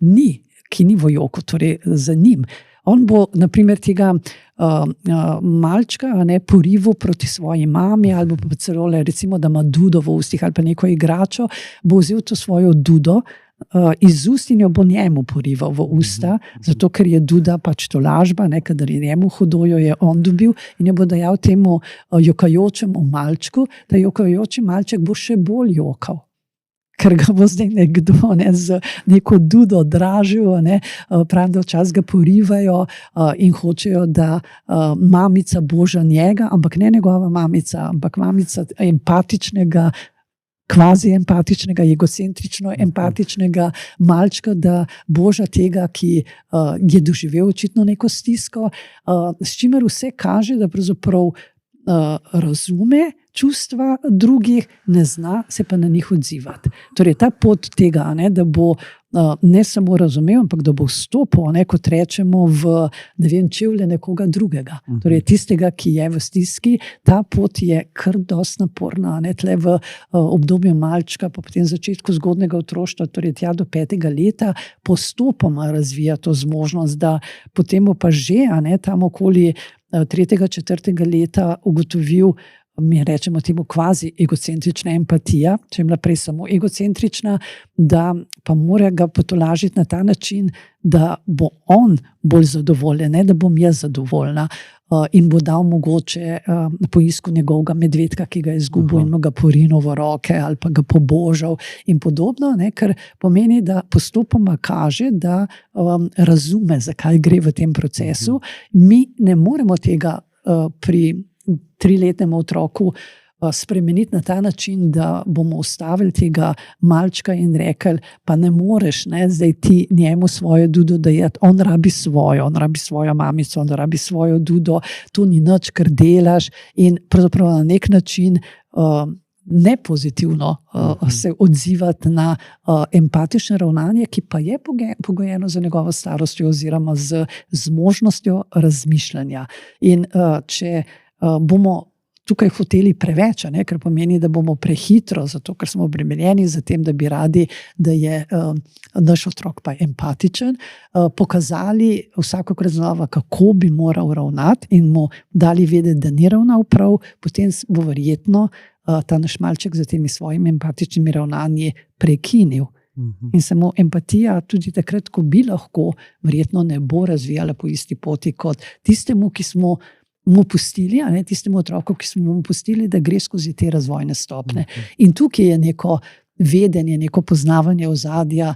ni v joku, torej za njim. On bo, na primer, tega malčka porivu proti svoji mami ali pa celo, recimo, da ima dudo v ustih ali pa neko igračo, bo vzel to svojo dudo iz ust in jo bo njemu porival v usta, zato ker je duda pač to lažba, kadar je njemu hudo, jo je on dobil in jo bo dajal temu jokajočemu malčku, da jokajoči malček bo še bolj jokal. Ker ga bo zdaj nekdo z neko dudo dražil, pravi, da včasih ga porivajo in hočejo, da mamica boža njega, ampak ne njegova mamica, ampak mamica empatičnega, kvazi empatičnega, egocentrično empatičnega malčka, da boža tega, ki je doživel očitno neko stisko, s čimer vse kaže, da pravzaprav razume čustva drugih, ne zna se pa na njih odzivati. Torej, ta pot tega, da bo ne samo razumel, ampak da bo vstopil, kot rečemo, v čevlje nekoga drugega. Torej, tistega, ki je v stiski, ta pot je kar dosti naporna. Tle v obdobju malčka, pa potem začetku zgodnega otroštva, torej tja do 5. leta, postopoma razvija to zmožnost, da potem pa že, tam okoli 3. 4. leta ugotovil, mi rečemo temu kvazi egocentrična empatija, če je bila prej samo egocentrična, da pa mora ga potolažiti na ta način, da bo on bolj zadovoljen, ne da bom jaz zadovoljna, in bo dal mogoče poisku njegovega medvedka, ki ga je izgubil in mu ga porinil v roke ali pa ga pobožal in podobno, kar pomeni, da postopoma kaže, da razume, zakaj gre v tem procesu. Mi ne moremo tega pri 3-letnemu otroku spremeniti na ta način, da bomo ustavili tega malčka in rekli, pa ne moreš, zdaj ti njemu svojo dudo dajati, on rabi svojo mamico, on rabi svojo dudo, to ni nič, kar delaš, in pravzaprav na nek način nepozitivno se odzivati na empatično ravnanje, ki pa je pogojeno za njegovo starostjo oziroma z zmožnostjo razmišljanja. In če bomo tukaj hoteli preveč, ker pomeni, da bomo prehitro, zato ker smo obremenjeni z tem, da bi radi, da je naš otrok pa empatičen, pokazali vsakokrat znova, kako bi moral ravnati in mu dali vedeti, da ni ravnal prav, potem bo verjetno ta naš malček za temi svojimi empatičnimi ravnanji prekinil. In samo empatija tudi takrat, ko bi lahko, verjetno ne bo razvijala po isti poti kot tistemu, ki smo mu pustili, tistemu otroku, ki smo mu pustili, da gre skozi te razvojne stopnje. In tukaj je neko vedenje, neko poznavanje ozadja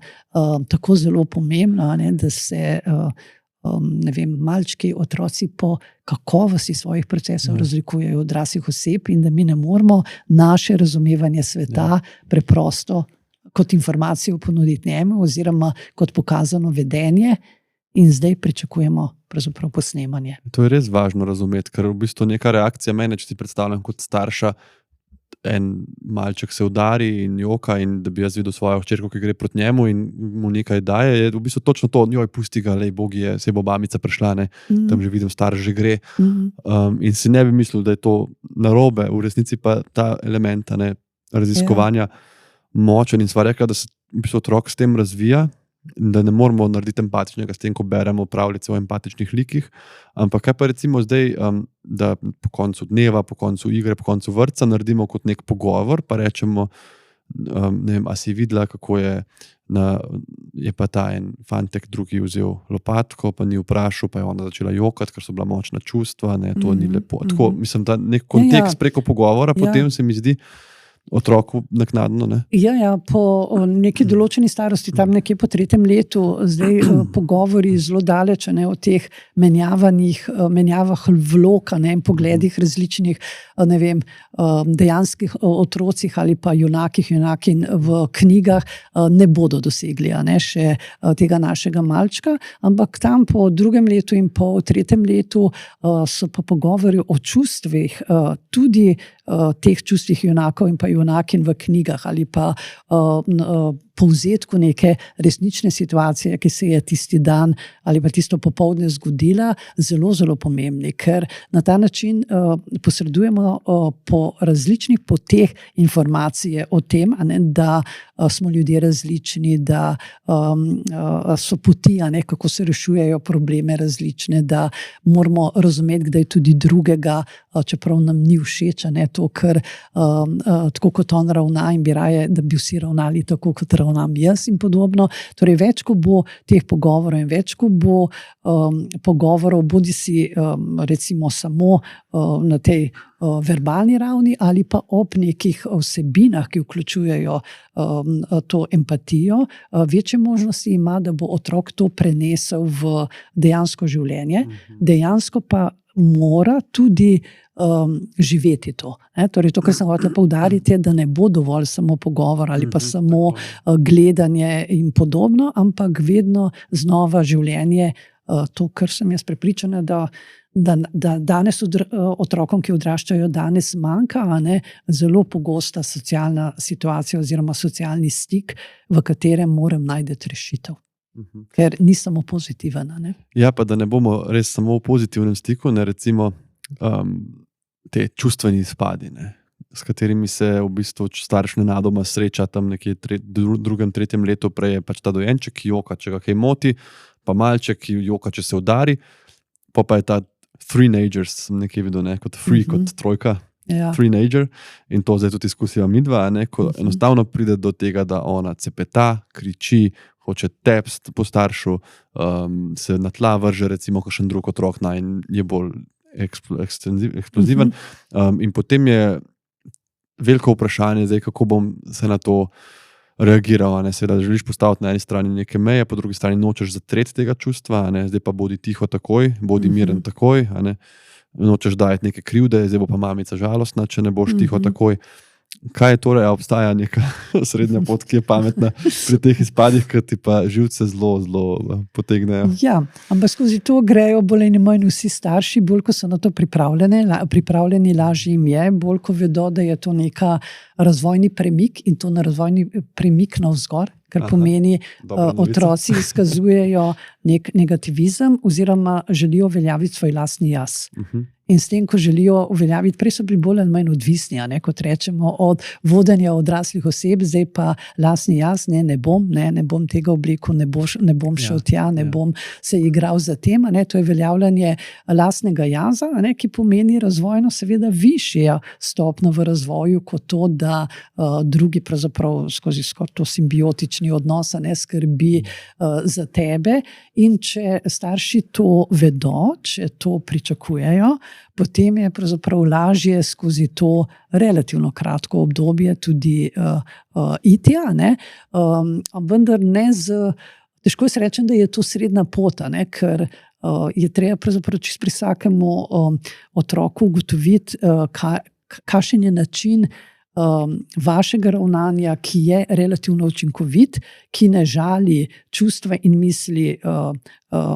tako zelo pomembno, da se malčki, otroci po kakovosti svojih procesov razlikujejo od odraslih oseb in da mi ne moramo naše razumevanje sveta preprosto kot informacijo ponuditi njemu oziroma kot pokazano vedenje in zdaj pričakujemo pravzaprav posnemanje. To je res važno razumeti, ker v bistvu neka reakcija mene, če si predstavljam kot starša, en malček se udari in joka in da bi jaz videl svojo hčerko, ki gre proti njemu in mu nekaj daje, je v bistvu točno to, joj, pusti ga, lej, bogi je, se bo mamica prišla, tam že vidim, starš že gre. In si ne bi mislil, da je to narobe, v resnici pa ta element raziskovanja močen in sva rekla, da se v bistvu otrok s tem razvija, da ne moramo narediti empatičnega s tem, ko beremo pravljice o empatičnih likih, ampak kaj pa recimo zdaj, da po koncu dneva, po koncu igre, po koncu vrtca naredimo kot nek pogovor, pa rečemo, ne vem, a si videla, kako je pa ta en fantek drugi vzel lopatko, pa ni vprašal, pa je ona začela jokati, ker so bila močna čustva, to ni lepo. Tako, mislim, da nek kontekst preko pogovora, potem se mi zdi, otroku naknadno. Po neki določeni starosti, tam nekje po 3. letu, zdaj pogovori zelo daleč o teh menjavah vlog in pogledih različnih, dejanskih otrocih ali pa junakinj v knjigah ne bodo dosegli še tega našega malčka, ampak tam po 2. letu in po 3. letu so pa pogovori o čustvih, tudi teh čustvih junakov in pa junakin v knjigah ali pa povzetku neke resnične situacije, ki se je tisti dan ali pa tisto popoldne zgodila, zelo, zelo pomembni, ker na ta način posredujemo po različnih poteh informacije o tem, da smo ljudje različni, da so poti, kako se rešujejo probleme različne, da moramo razumeti, kdaj tudi drugega, čeprav nam ni všeč, to, ker tako kot on ravna in bi raje, da bi vsi ravnali tako, kot ravnam jaz in podobno. Torej, več ko bo teh pogovorov in več ko bo pogovorov, bodi si recimo samo na tej verbalni ravni ali pa ob nekih vsebinah, ki vključujejo to empatijo, večje možnosti ima, da bo otrok to prenesel v dejansko življenje, dejansko pa mora tudi živeti to. Torej, to, kar sem hotela poudariti, je, da ne bo dovolj samo pogovor ali pa samo gledanje in podobno, ampak vedno znova življenje, to, kar sem jaz prepričana, da danes otrokom, ki odraščajo danes, manjka, zelo pogosta socialna situacija oziroma socialni stik, v katerem moram najti rešitev. Ker ni samo pozitiven. Ja, pa da ne bomo res samo v pozitivnem stiku, recimo te čustveni izpadi, s katerimi se v bistvu starš nenadoma sreča tam nekje v 2., 3. letu, prej je pač ta dojenček, ki joka, če ga kaj moti, pa malček, ki joka, če se udari, pa je ta three-nagers, sem nekje videl, kot free, kot trojka, three-nager, in to zdaj tudi izkusiva midva, ko enostavno pride do tega, da ona cepeta, kriči, hoče tepst po staršu, se na tla vrže, recimo, kakšen drug otrok in je bolj eksploziven. In potem je veliko vprašanje, zdaj, kako bom se na to reagiral. Seveda želiš postaviti na eni strani neke meje, po drugi strani nočeš zatreti tega čustva, zdaj pa bodi tiho takoj, bodi miren takoj. nočeš dajati neke krivde, zdaj bo pa mamica žalostna, če ne boš tiho takoj. Kaj je torej, obstaja neka srednja pot, ki je pametna pri teh izpadih, ki ti pa živce zelo potegnejo? Ja, ampak skozi to grejo bolj in manj vsi starši, bolj ko so na to pripravljeni, lažje jim je, bolj ko vedo, da je to neka razvojni premik in to na razvojni premik navzgor, kar pomeni, otroci izkazujejo nek negativizem oziroma želijo uveljaviti svoj lastni jaz. In s tem, ko želijo uveljaviti, prej so bili bolj ali manj odvisni, kot rečemo, od vodenja odraslih oseb, zdaj pa lastni jaz, ne bom tega oblekel, ne bom šel tja, ne bom se igral za tem. To je uveljavljanje lastnega jaza, ki pomeni razvojno seveda višja stopnja v razvoju, kot to, da drugi pravzaprav skozi to simbiotični odnos skrbi za tebe. In če starši to vedo, če to pričakujejo, potem je pravzaprav lažje skozi to relativno kratko obdobje tudi iti. Vendar težko se rečem, da je to srednja pota, ker je treba pravzaprav čisto pri vsakemu otroku ugotoviti, kakšen je način vašega ravnanja, ki je relativno učinkovit, ki ne žali čustva in misli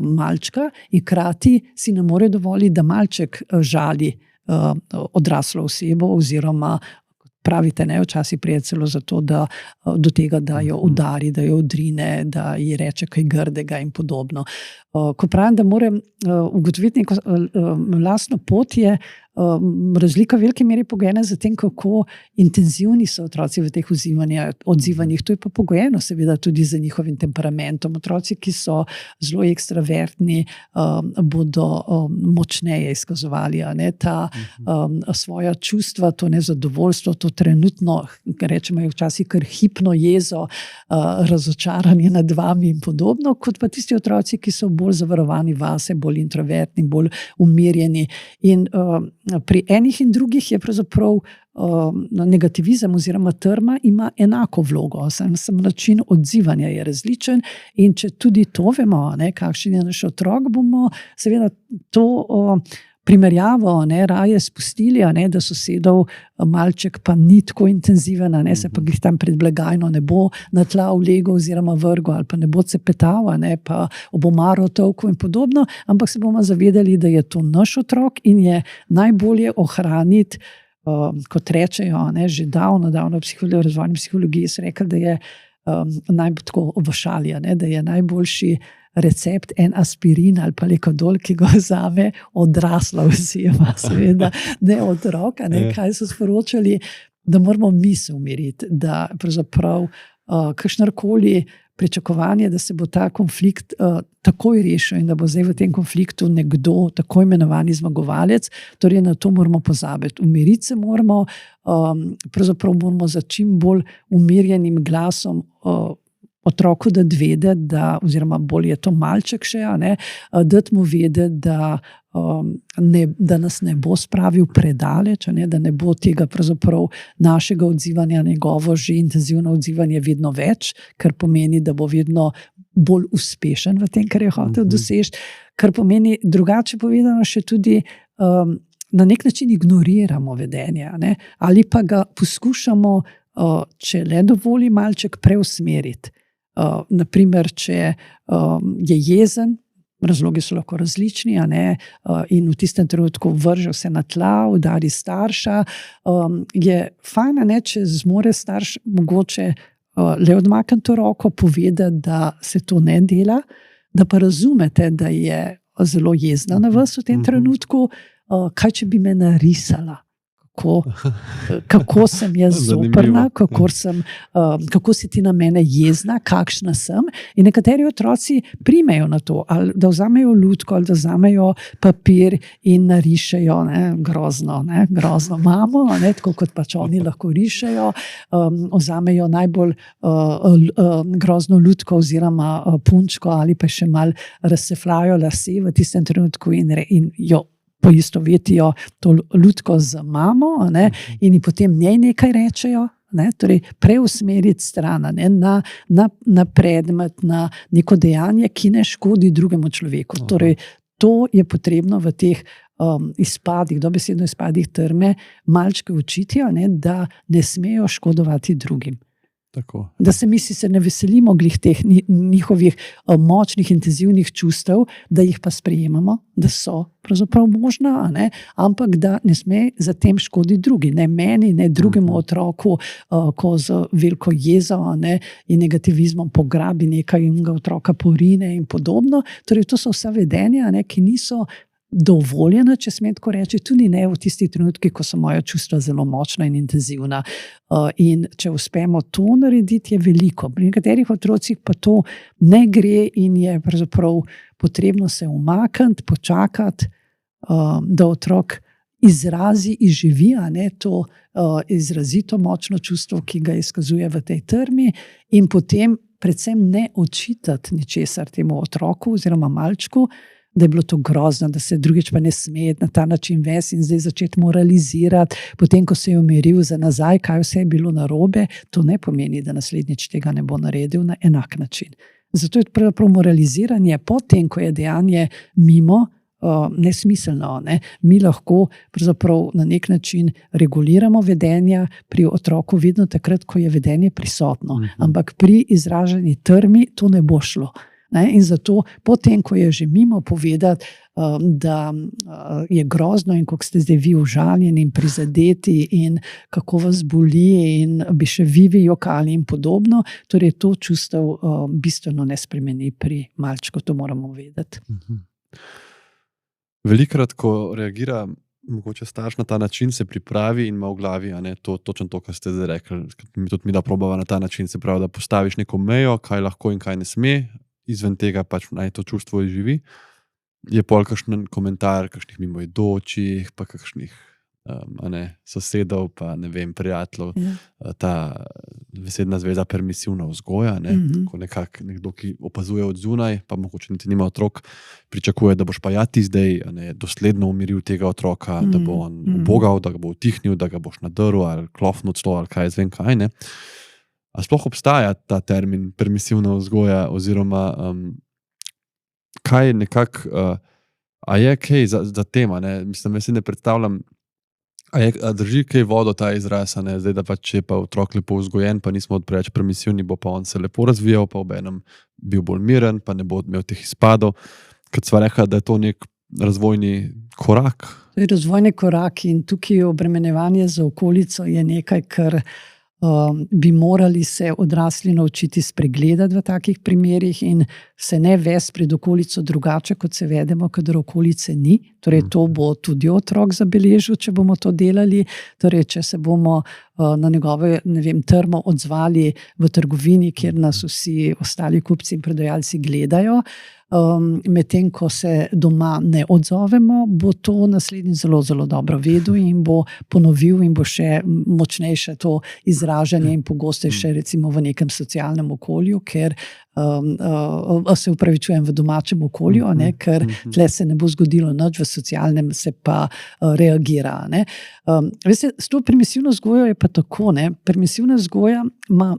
malčka in hkrati si ne more dovoliti, da malček žali odraslo osebo oziroma pravite, včasih pride celo zato, do tega, da jo udari, da jo odrine, da ji reče kaj grdega in podobno. Ko pravim, da moram ugotoviti neko lastno pot, je razlika v veliki meri pogojena za tem, kako intenzivni so otroci v teh odzivanjih. To je pa pogojeno seveda tudi za njihovim temperamentom. Otroci, ki so zelo ekstravertni, bodo močneje izkazovali svoja čustva, to nezadovoljstvo, to trenutno, rečemo je včasih kar hipno jezo, razočaranje nad vami in podobno, kot pa tisti otroci, ki so bolj zavarovani vase, bolj introvertni, bolj umirjeni. In pri enih in drugih je pravzaprav negativizem oziroma trma ima enako vlogo, samo način odzivanja je različen in če tudi to vemo, kakšen je naš otrok, bomo seveda to primerjavo raje spustili, da sosedov malček pa ni tako intenziven, se pa glih tam pred blagajno ne bo na tla vlegel oziroma vrgel ali pa ne bo cepetal, pa obomaro tolku in podobno, ampak se bomo zavedali, da je to naš otrok in je najbolje ohraniti, kot rečejo, že davno v razvojni psihologiji so rekli, da je najbolj tako obvašalja, da je najboljši recept en aspirin ali pa lekodol, ki ga vzame odrasla oseba, seveda ne otrok, kaj so sporočali, da moramo mi se umiriti, da pravzaprav kakšnarkoli pričakovanje, da se bo ta konflikt takoj rešil in da bo zdaj v tem konfliktu nekdo tako imenovani zmagovalec, torej na to moramo pozabiti. Umiriti se moramo, pravzaprav moramo za čim bolj umirjenim glasom otroku dati vedeti, oziroma bolj je to malček še, dati mu vedeti, da nas ne bo spravil predaleč, da ne bo tega pravzaprav našega odzivanja, njegovo že intenzivno odzivanje vedno več, kar pomeni, da bo vedno bolj uspešen v tem, kar je hotel doseči, kar pomeni drugače povedano še tudi na nek način ignoriramo vedenje, ali pa ga poskušamo, če le dovoli malček, preusmeriti. Naprimer, če je jezen, razlogi so lahko različni, in v tistem trenutku vrže vse na tla, udari starša, je fajn, če zmore starš mogoče le odmakniti roko, povedati, da se to ne dela, da pa razumete, da je zelo jezna na vas v tem trenutku, kaj če bi me narisala. Kako sem jaz zoprna, kako si ti na mene jezna, kakšna sem. In nekateri otroci primejo na to, ali da vzamejo lutko, ali da vzamejo papir in narišejo grozno mamo, tako kot pač oni lahko rišejo, vzamejo najbolj grozno lutko oziroma punčko ali pa še malo razseflajo lase v tistem trenutku in jo poistovetijo to lutko z mamo, in potem njej nekaj rečejo, torej preusmeriti stran na predmet, na neko dejanje, ki ne škodi drugemu človeku. Torej, to je potrebno v teh izpadih, dobesedno izpadih trme, malčke učiti, da ne smejo škodovati drugim. Tako. Da se mi sicer ne veselimo glih teh njihovih močnih, intenzivnih čustev, da jih pa sprejemamo, da so pravzaprav možna, ampak da ne sme zatem škoditi drugi, ne meni, ne drugemu otroku, ko z veliko jezo in negativizmom pograbi nekaj in ga otroka porine in podobno. Torej, to so vsa vedenja, ki niso dovoljena, če smem tako reči, tudi ne v tisti trenutki, ko so moja čustva zelo močna in intenzivna. In če uspemo to narediti, je veliko. Pri nekaterih otrocih pa to ne gre in je pravzaprav potrebno se umakniti, počakati, da otrok izrazi, izživi to izrazito močno čustvo, ki ga izkazuje v tej trmi, in potem predvsem ne očitati ničesar temu otroku oziroma malčku, da je bilo to grozno, da se drugič pa ne sme na ta način vesti in zdaj začeti moralizirati, potem, ko se je umiril za nazaj, kaj vse je bilo narobe, to ne pomeni, da naslednjič tega ne bo naredil na enak način. Zato je pravzaprav moraliziranje potem, ko je dejanje mimo, nesmiselno. Mi lahko pravzaprav na nek način reguliramo vedenja pri otroku vedno takrat, ko je vedenje prisotno, ampak pri izraženi trmi to ne bo šlo. In zato, potem, ko je že mimo povedati, da je grozno in kako ste zdaj vi užaljeni in prizadeti in kako vas boli in bi še vi jokali in podobno, torej to čustev bistveno ne spremeni pri malčku, to moramo vedeti. Velikrat, ko reagira mogoče starš na ta način, se pripravi in ima v glavi, točno to, kar ste zdaj rekli, tudi mi da probava na ta način, se pravi, da postaviš neko mejo, kaj lahko in kaj ne sme, izven tega pač naj to čustvo izživi. Je pol kakšen komentar, kakšnih mimoidočih, pa kakšnih sosedov, pa ne vem, prijateljev, ta besedna zveza permisivna vzgoja, ko nekdo, ki opazuje od zunaj, pa mogoče niti nima otrok, pričakuje, da boš pa ti zdaj dosledno umiril tega otroka, da bo on ubogal, da ga bo utihnil, da ga boš nadrl ali klofnil celo ali kaj, zvem kaj, ne. A sploh obstaja ta termin permisivna vzgoja, oziroma kaj nekako, a je kaj za tema, mislim, jaz si ne predstavljam, a drži kaj vodo ta izraz, zdaj, da pač če pa otrok lepo vzgojen, pa nismo preveč permisivni, bo pa on se lepo razvijal, pa obenem bil bolj miren, pa ne bo imel teh izpadov, kot sva rekla, da je to nek razvojni korak. To je razvojni korak in tukaj obremenjevanje za okolico je nekaj, kar bi morali se odrasli naučiti spregledati v takih primerih in se ne vesti pred okolico drugače, kot se vedemo, kadar okolice ni. Torej, to bo tudi otrok zabeležil, če bomo to delali. Torej, če se bomo na njegovo, trmo odzvali v trgovini, kjer nas vsi ostali kupci in prodajalci gledajo, medtem ko se doma ne odzovemo, bo to naslednji zelo, zelo dobro vedel in bo ponovil in bo še močnejše to izražanje in pogostejše recimo v nekem socialnem okolju, ker se upravičujem v domačem okolju, ker tle se ne bo zgodilo nič, v socialnem se pa reagira. Veste, s to permisivno vzgojo je pa tako, permisivna vzgoja ima...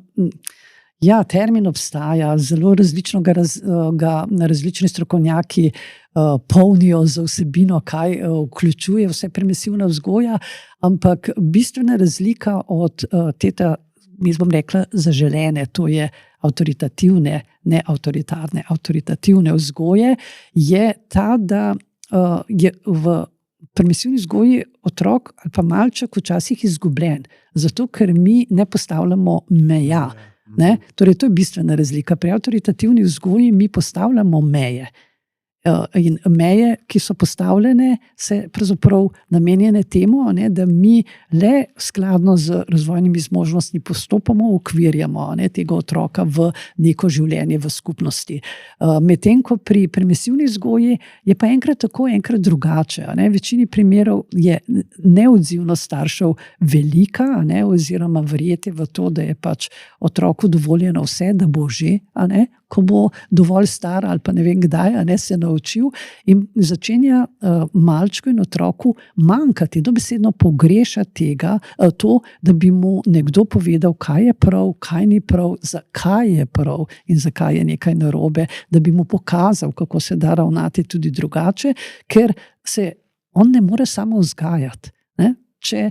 Ja, termin obstaja, zelo različno ga različni strokovnjaki polnijo za vsebino, kaj vključuje vse permisivna vzgoja, ampak bistvena razlika od teta, jaz bom rekla, zaželene, to je avtoritativne, ne avtoritarne, avtoritativne vzgoje, je ta, da je v permisivni vzgoji otrok ali pa malček včasih izgubljen, zato ker mi ne postavljamo meja. Torej, to je bistvena razlika. Pri avtoritativni vzgoji mi postavljamo meje. In meje, ki so postavljene, se pravzaprav namenjene temu, da mi le skladno z razvojnimi zmožnostmi postopoma ukvirjamo tega otroka v neko življenje v skupnosti. Medtem ko pri permisivni vzgoji je pa enkrat tako, enkrat drugače. V večini primerov je neodzivnost staršev velika, oziroma verjeti v to, da je pač otroku dovoljeno vse, da bo že, ko bo dovolj star ali pa ne vem kdaj, se naučil in začenja malčku in otroku manjkati, dobesedno pogrešati tega, to, da bi mu nekdo povedal, kaj je prav, kaj ni prav, zakaj je prav in zakaj je nekaj narobe, da bi mu pokazal, kako se da ravnati tudi drugače, ker se on ne more samo vzgajati. Ne? Če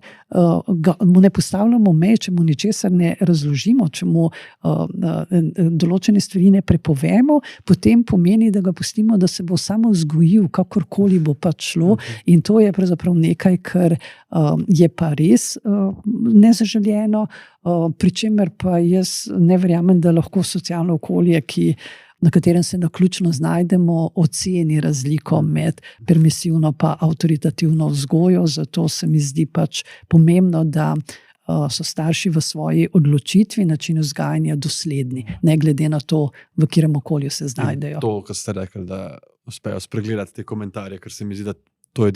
mu ne postavljamo meje, če mu ničesar ne razložimo, če mu določene stvari ne prepovemo, potem pomeni, da ga pustimo, da se bo samo vzgojil, kakorkoli bo pač šlo. In to je pravzaprav nekaj, kar je pa res nezaželjeno, pri čemer pa jaz ne verjamem, da lahko socialno okolje, na katerem se naključno znajdemo, oceni razliko med permisivno pa avtoritativno vzgojo. Zato se mi zdi pač pomembno, da so starši v svoji odločitvi, načinu vzgajanja dosledni, ne glede na to, v katerem okolju se znajdejo. To, kar ste rekli, da uspejo spregledati te komentarje, ker se mi zdi, da to je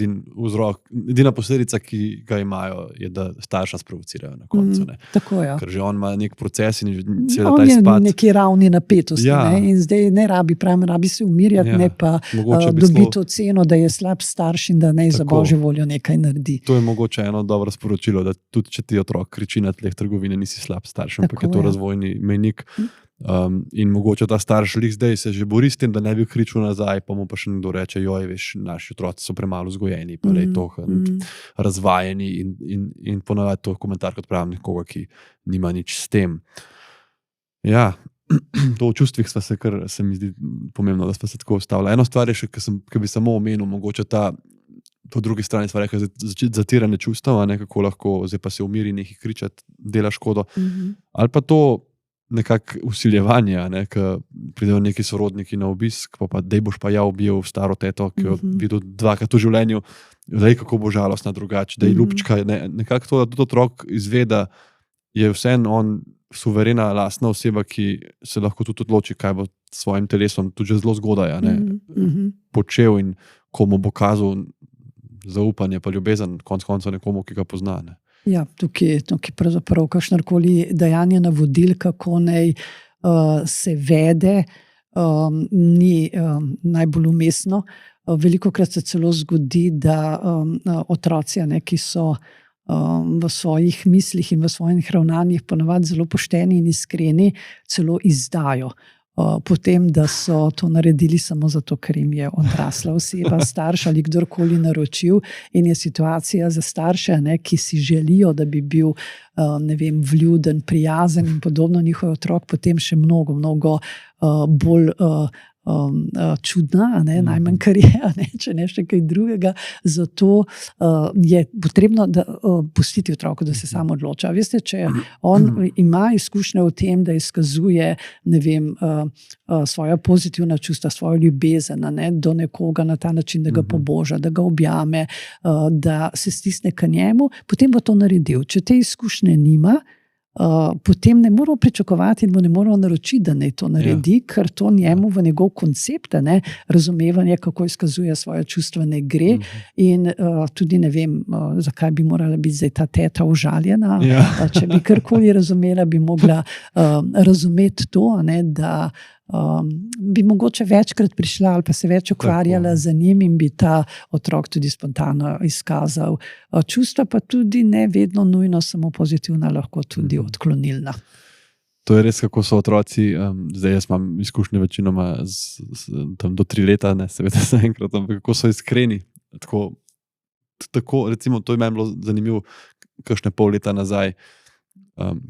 edina posledica, ki ga imajo, je, da starša sprovocirajo na koncu. Tako je. Ker že on ima nek proces in seveda on ta izpad. On je neki ravni napetosti, in zdaj ne rabi se umirjati, ne pa dobiti oceno, da je slab starš in da ne za božjo voljo nekaj naredi. To je mogoče eno dobro sporočilo, da tudi če ti otrok kriči na tleh trgovine, nisi slab starš, ampak je to razvojni mejnik. In mogoče ta starš zdaj se že bori s tem, da ne bi kričal nazaj, pa mu pa še nekdo reče, joj, veš, naši otroci so premalo vzgojeni, pa razvajeni in ponavadi to komentar kot pravim nekoga, ki nima nič s tem. Ja, to v čustvih se mi zdi pomembno, da sva se tako ustavila. Eno stvar je še, ki bi samo omenil, mogoče po drugi strani sva rekla, zatiranje čustev, kako lahko, zdaj pa se umiri nekaj kričati, dela škodo. Ali pa to nekako usiljevanje, ko pridejo neki sorodniki na obisk, pa dej boš pa objel staro teto, ki jo videl dvakrat v življenju, dej kako bo žalostna drugače, dej ljubčka, nekako to, da tudi otrok izve, da je vseeno on suverena lastna oseba, ki se lahko tudi odloči, kaj bo s svojim telesom tudi že zelo zgodaj počel in komu bo kazal zaupanje pa ljubezen konec koncev nekomu, ki ga pozna. Ja, tukaj pravzaprav kakšnokoli dajanje navodil, kako naj se vede, ni najbolj umestno. Velikokrat se celo zgodi, da otroci, ki so v svojih mislih in v svojih ravnanjih ponavadi zelo pošteni in iskreni, celo izdajo. Potem, da so to naredili samo zato, ker jim je odrasla oseba, starš ali kdorkoli naročil, in je situacija za starše, ki si želijo, da bi bil vljuden, prijazen in podobno njihov otrok, potem še mnogo bolj čudna, najmanj kar je, če ne še kaj drugega. Zato je potrebno pustiti otroku, da se sam odloča. Veste, če on ima izkušnje v tem, da izkazuje svoja pozitivna čustva, svojo ljubezen do nekoga na ta način, da ga poboža, da ga objame, da se stisne k njemu, potem bo to naredil. Če te izkušnje nima, potem ne moramo pričakovati in mu ne moramo naročiti, da naj to naredi, ker to njemu v njegov koncept, razumevanje, kako izkazuje svoje čustva, ne gre. In tudi ne vem, zakaj bi morala biti zdaj ta teta užaljena. Če bi karkoli razumela, bi mogla razumeti to, da bi mogoče večkrat prišla ali pa se več ukvarjala za njim in bi ta otrok tudi spontano izkazal čustva, pa tudi ne vedno nujno samo pozitivna, lahko tudi odklonilna. To je res, kako so otroci, zdaj jaz imam izkušnje večinoma tam do 3 leta, seveda zaenkrat, ampak kako so iskreni. Tako, recimo, to je meni bilo zanimivo, kakšne pol leta nazaj,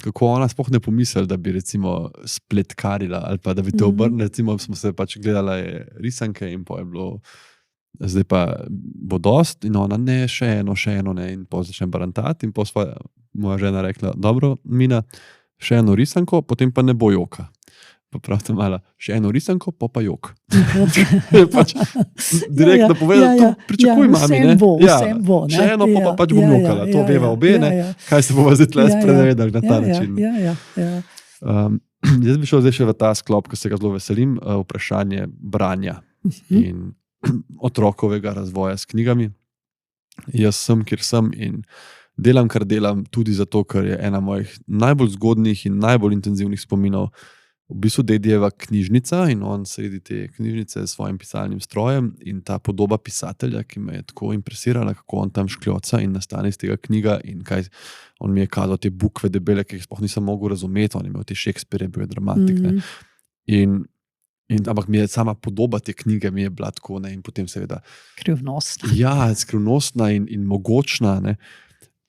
kako ona sploh ne pomisli, da bi recimo spletkarila ali pa da bi te obrnili, recimo smo se pač gledali risanke in pa je bilo, zdaj pa bo dost in ona ne, še eno ne, in pa začne barantati in pa sva moja žena rekla, dobro, Mina, še eno risanko, potem pa ne bo joka. Pa pravite mala, še eno risanko, pa jok. Pač direktno povedal, to pričakuj, mami. Vsem bo. Še eno, pa pač bom jokala. To veva obe, kaj se bova zdaj tle sprenevedali na ta način. Jaz bi šel zdaj še v ta sklop, ko se ga zelo veselim, vprašanje branja in otrokovega razvoja s knjigami. Jaz sem, kjer sem in delam, kar delam, tudi zato, ker je ena mojih najbolj zgodnih in najbolj intenzivnih spominov v bistvu dedijeva knjižnica in on sredi te knjižnice s svojim pisalnim strojem in ta podoba pisatelja, ki me je tako impresirala, kako on tam škljoca in nastane iz tega knjiga in kaj on mi je kazal te bukve debele, ki jih sploh nisem mogel razumeti, on je imel te Shakespeare, bil je dramatik. In Ampak mi je sama podoba te knjige mi je bila tako, ne, in potem seveda Skrivnostna. ja, skrivnostna in mogočna, ne.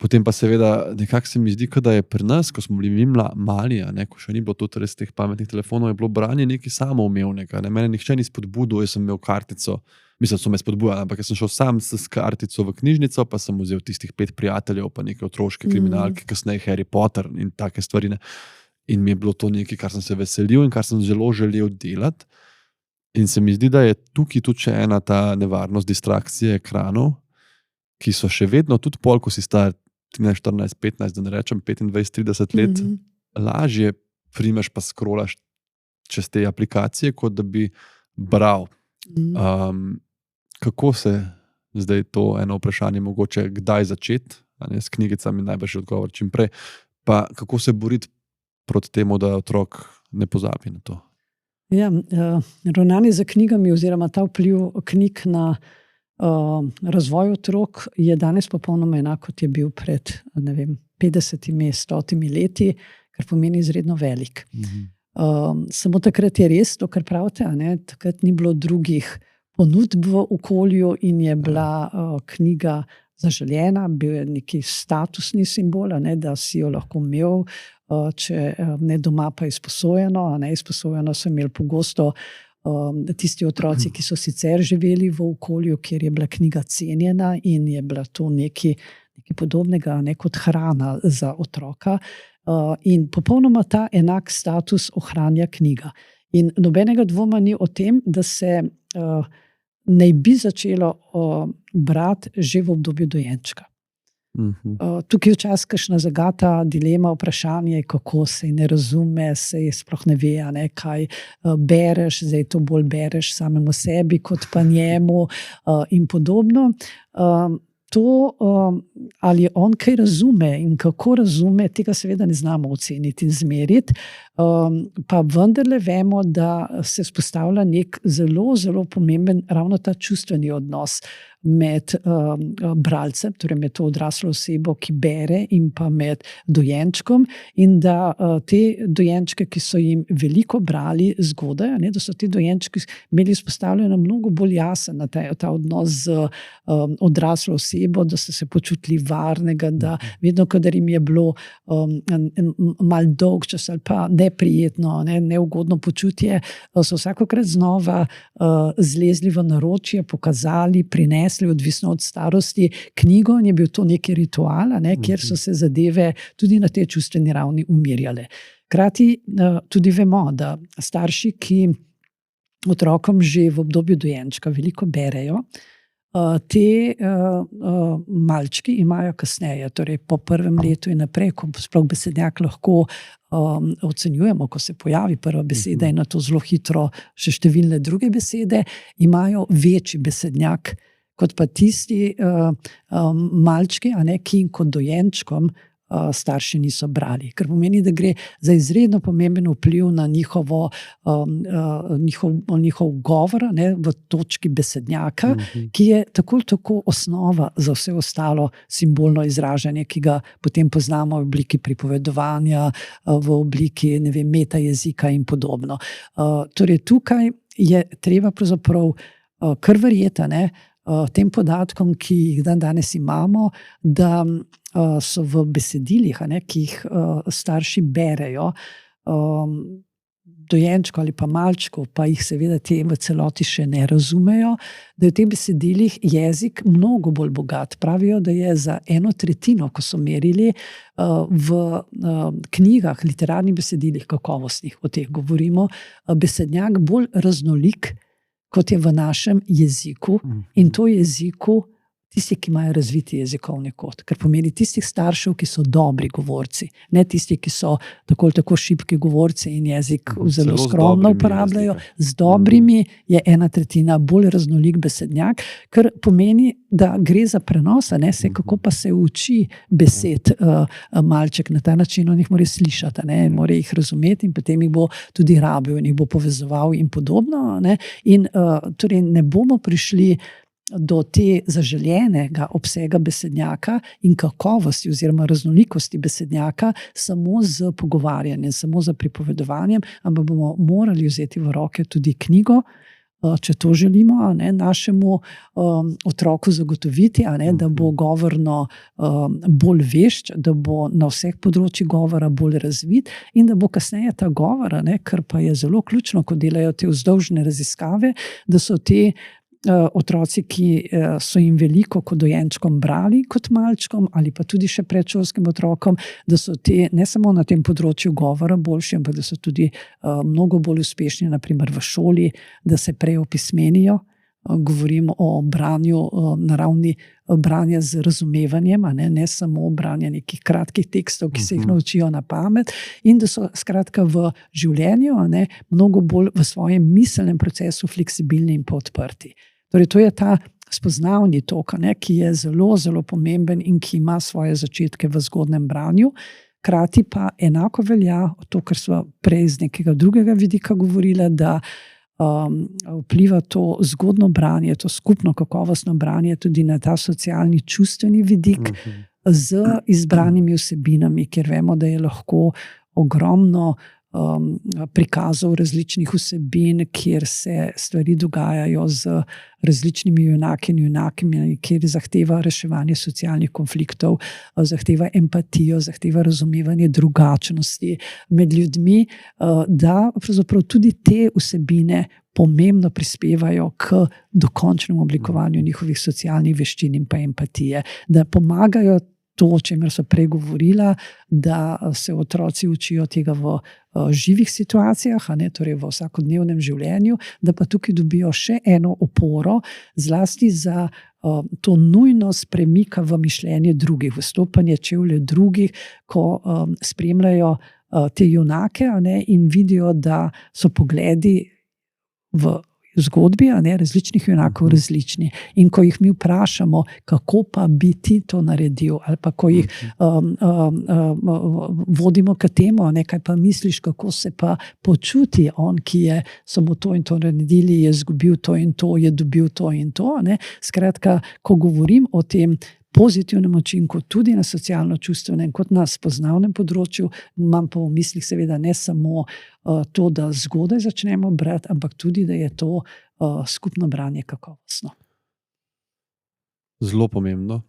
Potem pa seveda nekako se mi zdi, da je pri nas, ko smo bili mi mali, ne, ko še ni bilo tudi res teh pametnih telefonov, je bilo branje nekaj samoumevnega. Ne. Mene nihče ni spodbudil, jaz sem imel kartico, mislim, so me spodbujali, ampak jaz sem šel sam s kartico v knjižnico, pa sem vzel tistih 5 prijateljev, pa neke otroške kriminalke, kasneje Harry Potter in take stvari. Ne. In mi je bilo to nekaj, kar sem se veselil in kar sem zelo želel delati. In se mi zdi, da je tukaj tudi še ena ta nevarnost distrakcije ekranov, ki so še vedno, tudi pol, ko si star 13, 14, 15, da ne rečem 25, 30 let, lažje primeš pa scrollaš čez te aplikacije, kot da bi bral. Kako se zdaj to eno vprašanje mogoče kdaj začeti, s knjigicami najbrž odgovor čim prej, pa kako se boriti proti temu, da otrok ne pozabi na to? Ja, ravnanje z knjigami oziroma ta vpliv knjig na razvoj otrok je danes popolnoma enak, kot je bil pred 50, 100 leti, kar pomeni izredno velik. Samo takrat je res to, kar pravite, takrat ni bilo drugih ponudb v okolju in je bila knjiga zaželjena, bil je neki statusni simbol, da si jo lahko imel, če ne doma pa izposojeno. Izposojeno so imeli pogosto tisti otroci, ki so sicer živeli v okolju, kjer je bila knjiga cenjena in je bila to nekaj podobnega, kot hrana za otroka. In popolnoma ta enak status ohranja knjiga. In nobenega dvoma ni o tem, da se naj bi začelo brati že v obdobju dojenčka. Tukaj je včasih kakšna zagata, dilema, vprašanje, kako se ne razume, se sploh ne ve, kaj bereš, zdaj to bolj bereš samemu sebi, kot pa njemu in podobno. To, ali on kaj razume in kako razume, tega seveda ne znamo oceniti in zmeriti, pa vendarle vemo, da se vzpostavlja nek zelo, zelo pomemben ravno ta čustveni odnos med bralcem, torej med to odraslo osebo, ki bere, in pa med dojenčkom, in da te dojenčke, ki so jim veliko brali zgodaj, da so ti dojenčki imeli vzpostavljeno mnogo bolj jasen ta odnos z odraslo osebo, da so se počutili varnega, da vedno, kadar jim je bilo malo dolg čas ali pa neprijetno, neugodno počutje, so vsakokrat znova zlezli v naročje, pokazali, prinesli, odvisno od starosti, knjigo, in je bil to neki ritual, kjer so se zadeve tudi na tej čustveni ravni umirjale. Hkrati tudi vemo, da starši, ki otrokom že v obdobju dojenčka veliko berejo, te malčki imajo kasneje, torej po prvem letu in naprej, ko sploh besednjak lahko ocenjujemo, ko se pojavi prva beseda in na to zelo hitro še številne druge besede, imajo večji besednjak kot pa tisti malčki, ki jim kot dojenčkom starši niso brali. Kar pomeni, da gre za izredno pomemben vpliv na njihov govor v točki besednjaka, ki je tako osnova za vse ostalo simbolno izražanje, ki ga potem poznamo v obliki pripovedovanja, v obliki meta jezika in podobno. Torej tukaj je treba pravzaprav kar verjeti, tem podatkom, ki jih danes imamo, da so v besedilih, ki jih starši berejo, dojenčko ali pa malčko, pa jih seveda te v celoti še ne razumejo, da je v teh besedilih jezik mnogo bolj bogat. Pravijo, da je za 1/3, ko so merili v knjigah, literarnih besedilih, kakovostnih, o teh govorimo, besednjak bolj raznolik, kot je v našem jeziku, in to jeziku tisti, ki imajo razviti jezikovni kod. Kar pomeni tistih staršev, ki so dobri govorci, ne tisti, ki so tako ali tako šibki govorci in jezik zelo skromno uporabljajo. Z dobrimi je 1/3 bolj raznolik besednjak, kar pomeni, da gre za prenos, kako pa se uči besed malček na ta način, on jih mora slišati, mora jih razumeti in potem jih bo tudi rabil in jih bo povezoval in podobno. In torej ne bomo prišli do te zaželjenega obsega besednjaka in kakovosti oziroma raznolikosti besednjaka samo z pogovarjanjem, samo z pripovedovanjem, ampak bomo morali vzeti v roke tudi knjigo, če to želimo, našemu otroku zagotoviti, da bo govorno bolj vešč, da bo na vseh področjih govora bolj razvit in da bo kasneje ta govor, kar pa je zelo ključno, ko delajo te vzdolžne raziskave, da so te otroci, ki so jim veliko kot dojenčkom brali kot malčkom ali pa tudi še predšolskim otrokom, da so te ne samo na tem področju govora boljši, ampak da so tudi mnogo bolj uspešni, naprimer v šoli, da se prej opismenijo. Govorim o branju na ravni branja z razumevanjem, ne samo branja nekih kratkih tekstov, ki se jih naučijo na pamet, in da so skratka v življenju mnogo bolj v svojem miselnem procesu fleksibilni in podprti. Torej, to je ta spoznavni tok, ki je zelo, zelo pomemben in ki ima svoje začetke v zgodnem branju. Hkrati pa enako velja to, kar smo prej z nekega drugega vidika govorili, da vpliva to zgodno branje, to skupno kakovostno branje tudi na ta socialni čustveni vidik z izbranimi vsebinami, ker vemo, da je lahko ogromno prikazov različnih vsebin, kjer se stvari dogajajo z različnimi junaki in junakami, kjer zahteva reševanje socialnih konfliktov, zahteva empatijo, zahteva razumevanje drugačnosti med ljudmi, da pravzaprav tudi te vsebine pomembno prispevajo k dokončnemu oblikovanju njihovih socialnih veščin in pa empatije, da pomagajo to, o čemer so prej govorila, da se otroci učijo tega v živih situacijah, torej v vsakodnevnem življenju, da pa tukaj dobijo še eno oporo, zlasti za to nujnost premika v mišljenje drugih, vstopanje čevlje drugih, ko spremljajo te junake in vidijo, da so pogledi v zgodbi, različnih junakov različni. In ko jih mi vprašamo, kako pa bi ti to naredil, ali pa ko jih vodimo k temu, kaj pa misliš, kako se pa počuti on, ki je samo to in to naredili, je izgubil to in to, je dobil to in to. Skratka, ko govorim o tem pozitivnem učinku tudi na socialno-čustvenem kot na spoznavnem področju, imam pa v mislih seveda ne samo to, da zgodaj začnemo brati, ampak tudi, da je to skupno branje kakovostno. Zelo pomembno.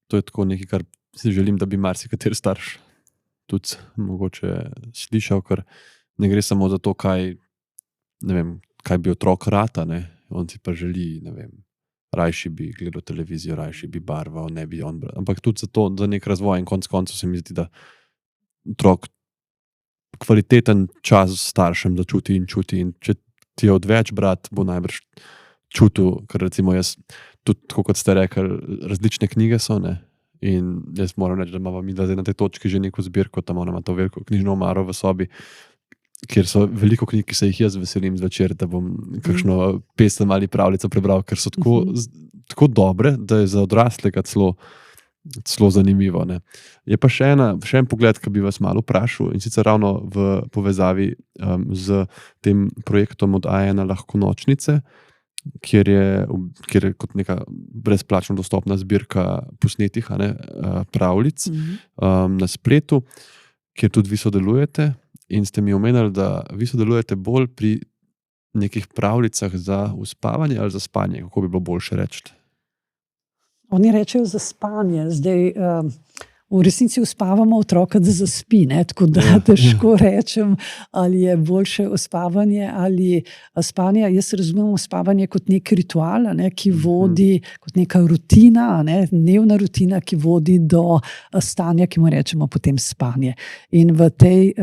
To je tako nekaj, kar si želim, da bi marsikateri starš tudi mogoče slišal, ker ne gre samo za to, kaj bi otrok rata, on si pa želi, rajši bi gledal televizijo, rajši bi barval, ne bi on bral. Ampak tudi za nek razvoj in konec koncev se mi zdi, da otrok kvaliteten čas s staršem začuti in čuti. In če ti je odveč brat, bo najbrž čutil, ker recimo jaz, tudi kot ste rekli, različne knjige so, in jaz moram reči, da imamo mi na tej točki že neko zbirko, tam ona ima to veliko knjižno omaro v sobi, kjer so veliko knjig, ki se jih jaz veselim zvečer, da bom kakšno pesem ali pravljico prebral, ker so tako dobre, da je za odraslega celo zanimivo. Je pa še en pogled, ki bi vas malo vprašal, in sicer ravno v povezavi z tem projektom od A1 Lahko nočnice, kjer je kot neka brezplačno dostopna zbirka posnetih pravljic na spletu, kjer tudi vi sodelujete. In ste mi omenili, da vi sodelujete bolj pri nekih pravljicah za uspavanje ali za spanje, kako bi bilo boljše reči? Oni rečejo za spanje. Zdaj, v resnici uspavamo otroka, da zaspi, tako da težko rečem, ali je boljše uspavanje ali spanje. Jaz razumem uspavanje kot nek ritual, ki vodi kot neka rutina, dnevna rutina, ki vodi do stanja, ki mu rečemo potem spanje. In v tej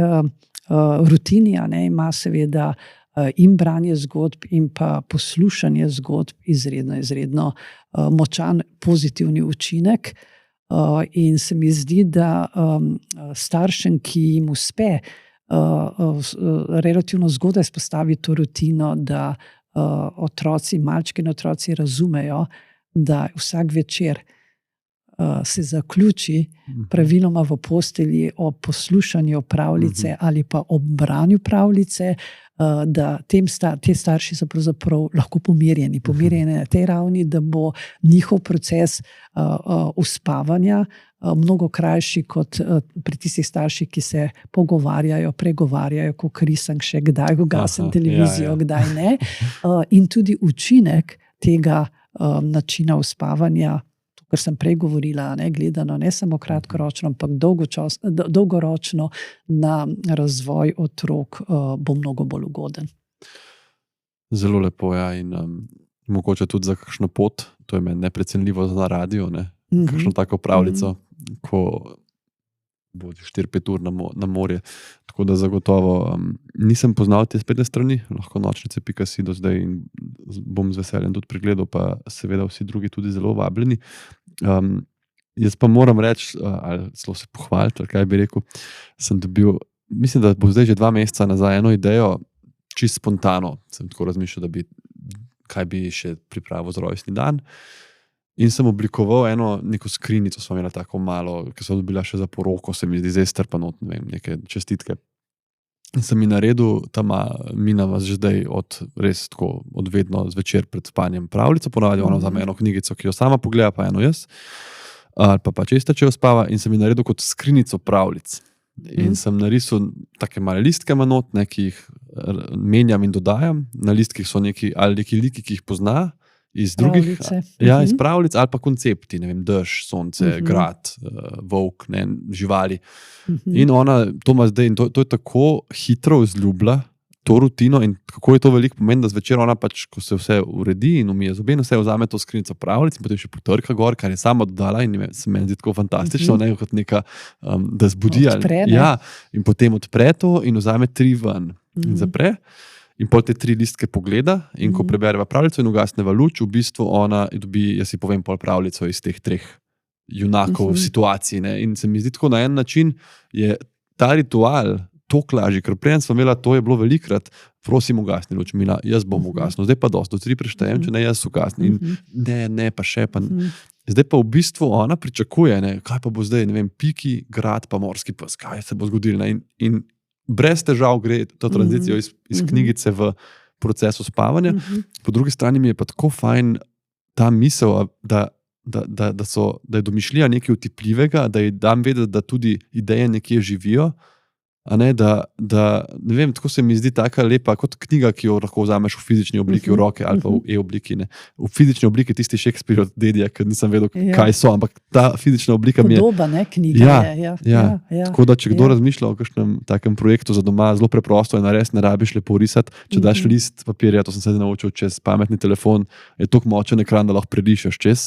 rutini ima seveda in branje zgodb in pa poslušanje zgodb izredno močan pozitivni učinek. In se mi zdi, da staršem, ki jim uspe relativno zgodaj spostaviti to rutino, da malčki in otroci razumejo, da vsak večer se zaključi praviloma v postelji ob poslušanju pravljice ali pa ob branju pravljice, da te starši so pravzaprav lahko pomirjeni na tej ravni, da bo njihov proces uspavanja mnogo krajši kot pri tistih starših, ki se pogovarjajo, pregovarjajo, ko krisan še kdaj ugasem televizijo, kdaj ne. In tudi učinek tega načina uspavanja, to, kar sem prej govorila, gledano ne samo kratkoročno, ampak dolgoročno na razvoj otrok bo mnogo bolj ugoden. Zelo lepo, ja. In mogoče tudi za kakšno pot, to je meni neprecenljivo za radio, kakšno tako pravljico, ko bodi 4-5 ur na morje. Tako da zagotovo nisem poznal te spletne strani, lahko nočnice.si do zdaj in bom z veseljem tudi pregledal, pa seveda vsi drugi tudi zelo vabljeni. Jaz pa moram reči, ali celo se pohvaliti, ali kaj bi rekel, sem dobil, mislim, da bo zdaj že 2 meseca nazaj eno idejo, čisto spontano, sem tako razmišljal, kaj bi še pripravil za rojstni dan. In sem oblikoval neko skrinjico, smo imeli tako malo, ki so dobila še za poroko, se mi zdi zdaj strpanot, ne vem, neke čestitke. In sem mi naredil, Mina vas že zdaj res tako odvedno zvečer pred spanjem pravljico, ponavadi ona vzame eno knjigico, ki jo sama pogleda, pa eno jaz, ali pa česta, če jo spava, in sem mi naredil kot skrinjico pravljic. In sem narisal take male listke manot, ki jih menjam in dodajam, na listkih so neki liki, ki jih pozna, iz drugih, iz pravljic, ali pa koncepti, ne vem, dež, sonce, grad, volk, živali. In ona, to ima zdaj, in to je tako hitro vzljubila, to rutino, in kako je to veliko pomen, da zvečer ona pač, ko se vse uredi in umije zobe, vse vzame to skrinjico pravljic in potem še potrka gor, kar je sama dodala in se meni zdi tako fantastično, kot neka, da zbudi. In potem odpre to in vzame 3 ven in zapre. In pol te 3 listke pogleda in ko prebereva pravljico in ugasneva luč, v bistvu ona dobi, jaz si povem pol pravljico iz teh 3 junakov situacij. In se mi zdi tako, na en način je ta ritual toliko lažji, ker prej smo imela, to je bilo velikrat, prosim ugasni luč, Mina, jaz bom ugasnil, zdaj pa dosti, do 3 preštejem, če ne jaz ugasni. In ne, pa še, pa zdaj pa v bistvu ona pričakuje, kaj pa bo zdaj, ne vem, piki, grad, pa morski pes, kaj se bo zgodilo. In brez težav gre to tranzicijo iz knjigice v procesu spavanja. Po drugi strani mi je pa tako fajn ta misel, da je domišljija nekaj utipljivega, da ji dam vedeti, da tudi ideje nekje živijo, ne vem, tako se mi zdi taka lepa, kot knjiga, ki jo lahko vzameš v fizični obliki v roke ali pa v e-obliki. V fizični obliki tisti Shakespeare od Dedija, ker nisem vedel, kaj so, ampak ta fizična oblika mi je... Podoba, knjiga je. Tako da, če kdo razmišlja o kakšnem takem projektu za doma, zelo preprosto je narediti, ne rabiš lepo risati. Če daš list papirja, to sem se naučil čez pametni telefon, je toliko močen ekran, da lahko predišeš čez.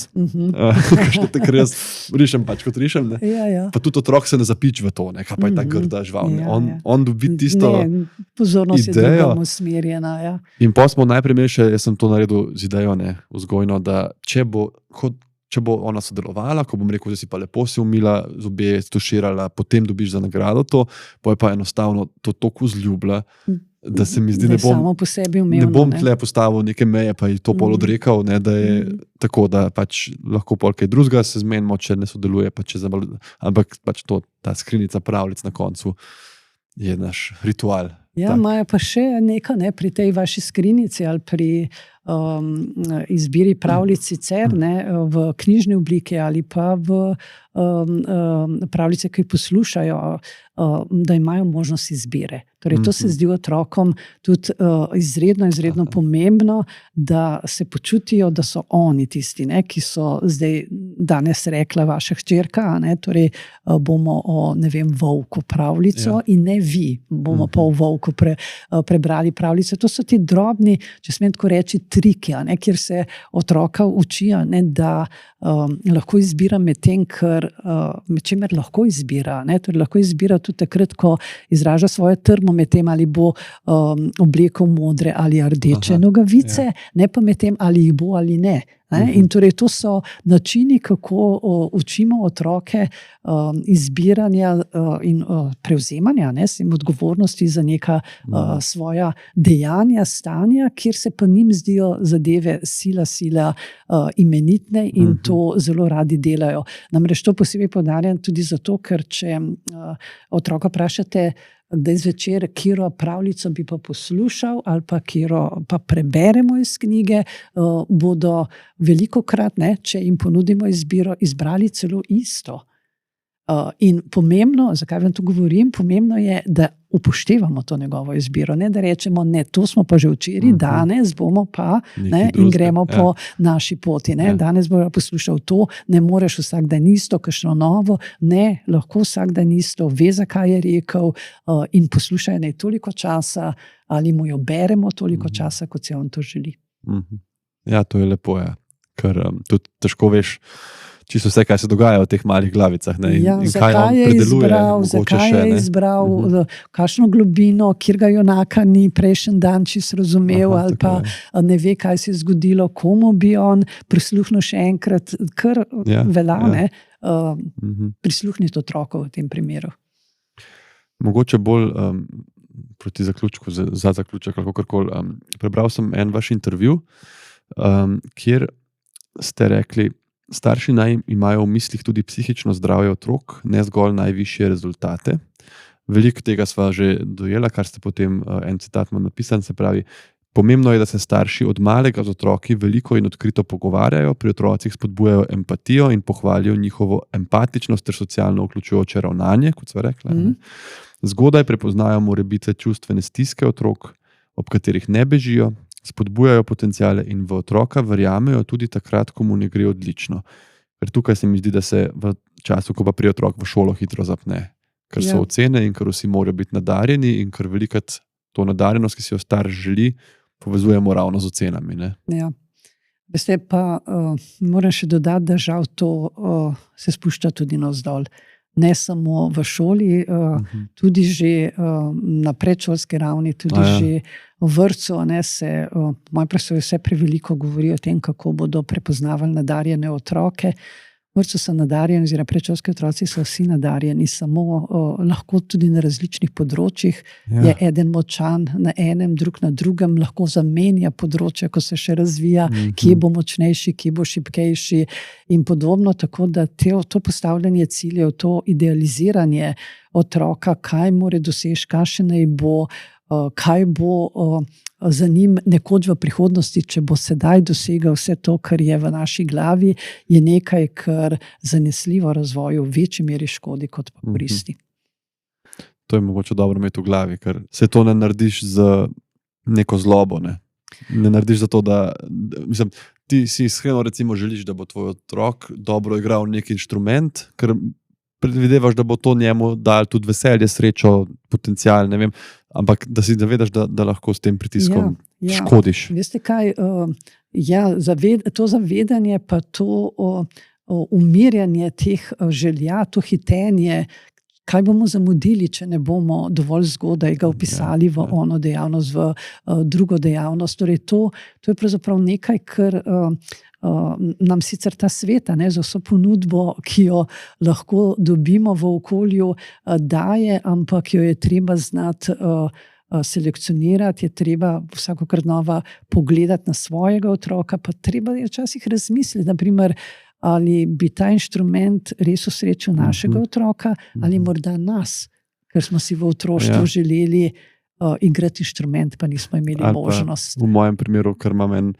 Ker jaz rišem pač, kot rišem. Pa tudi otrok se ne zapič v to, kaj pa je ta grda žival. On dobi tisto pozornost idejo. Je drugom usmerjena. In pa smo najprej imeli še, jaz sem to naredil z idejo, vzgojno, da če bo ona sodelovala, ko bom rekel, da si pa lepo si umila, zobe stuširala, potem dobiš za nagrado to, pa je pa enostavno to toliko vzljubila, da se mi zdi, ne bom tle postavil neke meje, pa je to pol odrekal, da je tako, da pač lahko pol kaj drugega se zmenimo, če ne sodeluje, ampak pač to, ta skrinjica pravljic na koncu je naš ritual. Imajo pa še nekaj pri tej vaši skrinjici ali pri izbiri pravljic sicer, v knjižni obliki ali pa v pravljice, ki poslušajo, da imajo možnost izbire. Torej, to se zdi otrokom tudi izredno pomembno, da se počutijo, da so oni tisti, ki so zdaj danes rekla vaša hčerka, torej bomo o, ne vem, volku pravljico in ne vi bomo pa o volku prebrali pravljice. To so ti drobni, če smem tako reči, triki, kjer se otroka učijo, da lahko izbira med tem, med čemer lahko izbira. Torej, lahko izbira tudi takrat, ko izraža svojo trmo med tem, ali bo oblekel modre ali rdeče nogavice, ne pa med tem, ali jih bo ali ne. In torej to so načini, kako učimo otroke izbiranja in prevzemanja odgovornosti za neka svoja dejanja, stanja, kjer se pa njim zdijo zadeve sila imenitne in to zelo radi delajo. Namreč to posebej poudarjam tudi zato, ker če otroka vprašate, kdaj zvečer, katero pravljico bi pa poslušal ali pa katero pa preberemo iz knjige, bodo velikokrat, če jim ponudimo izbiro, izbrali celo isto. In pomembno, zakaj vam to govorim, pomembno je, da upoštevamo to njegovo izbiro, ne da rečemo, ne, to smo pa že včeraj, danes bomo pa in gremo po naši poti. Danes bo poslušal to, ne moreš vsak dan isto, kakšno novo, ne, lahko vsak dan isto, ve, zakaj je rekel, in poslušaj ne toliko časa, ali mu jo beremo toliko časa, kot se on to želi. Ja, to je lepo, ker tudi težko veš, čisto vse, kaj se dogaja v teh malih glavicah. In zakaj je izbral, kakšno globino, kjer ga junaka ni prejšnji dan čisto razumel, ali pa ne ve, kaj se je zgodilo, komu bi on prisluhnil še enkrat, kar velja, prisluhniti otroku v tem primeru. Mogoče bolj proti zaključku, za zaključek, lahko karkoli. Prebral sem en vaš intervju, kjer ste rekli, starši naj imajo v mislih tudi psihično zdravje otrok, ne zgolj najvišje rezultate. Veliko tega sva že dojela, kar ste potem en citat imam napisan, se pravi, pomembno je, da se starši od malega z otroki veliko in odkrito pogovarjajo, pri otrocih spodbujajo empatijo in pohvalijo njihovo empatičnost ter socialno vključujoče ravnanje, kot sva rekla. Zgodaj prepoznajo morebitne čustvene stiske otrok, ob katerih ne bežijo, spodbujajo potenciale in v otroka verjamejo tudi takrat, ko mu ne gre odlično. Ker tukaj se mi zdi, da se v času, ko pa pride otrok v šolo, hitro zapne. Ker so ocene in ker vsi morajo biti nadarjeni in ker velikokrat to nadarjenost, ki si jo starš želi, povezujemo ravno z ocenami. Ja. Veste pa, moram še dodati, da žal to se spušča tudi navzdol. Ne samo v šoli, tudi že na predšolski ravni, tudi že v vrtcu, moje profesori vse preveliko govorijo o tem, kako bodo prepoznavali nadarjene otroke. V vrtcu so nadarjeni, oziroma predšolski otroci so vsi nadarjeni, samo lahko tudi na različnih področjih. Je eden močan na enem, drug na drugem, lahko zamenja področje, ko se še razvija, kje bo močnejši, kje bo šibkejši in podobno, tako da to postavljanje ciljev, to idealiziranje otroka, kaj mora doseči, kakšen naj bo, kaj bo za njim nekoč v prihodnosti, če bo sedaj dosegel vse to, kar je v naši glavi, je nekaj, kar zanesljivo razvoju v večji meri škodi, kot pa koristi. To je mogoče dobro imeti v glavi, ker se to ne narediš z neko zlobo. Ne narediš za to, da mislim, ti si iskreno recimo želiš, da bo tvoj otrok dobro igral nek inštrument, ker predvidevaš, da bo to njemu dal tudi veselje, srečo, potencial, ne vem, ampak da si zavedaš, da lahko s tem pritiskom škodiš. Veste kaj, to zavedanje pa to umirjanje teh želja, to hitenje, kaj bomo zamudili, če ne bomo dovolj zgodaj ga vpisali v ono dejavnost, v drugo dejavnost. Torej to je pravzaprav nekaj, kar nam sicer ta sveta, z vso ponudbo, ki jo lahko dobimo v okolju, daje, ampak jo je treba znati selekcionirati, je treba vsakokrat znova pogledati na svojega otroka, pa treba je včasih razmisliti, naprimer, ali bi ta inštrument res osrečil našega otroka, ali morda nas, ker smo si v otroštvu želeli igrati inštrument, pa nismo imeli možnost. V mojem primeru, ker imam en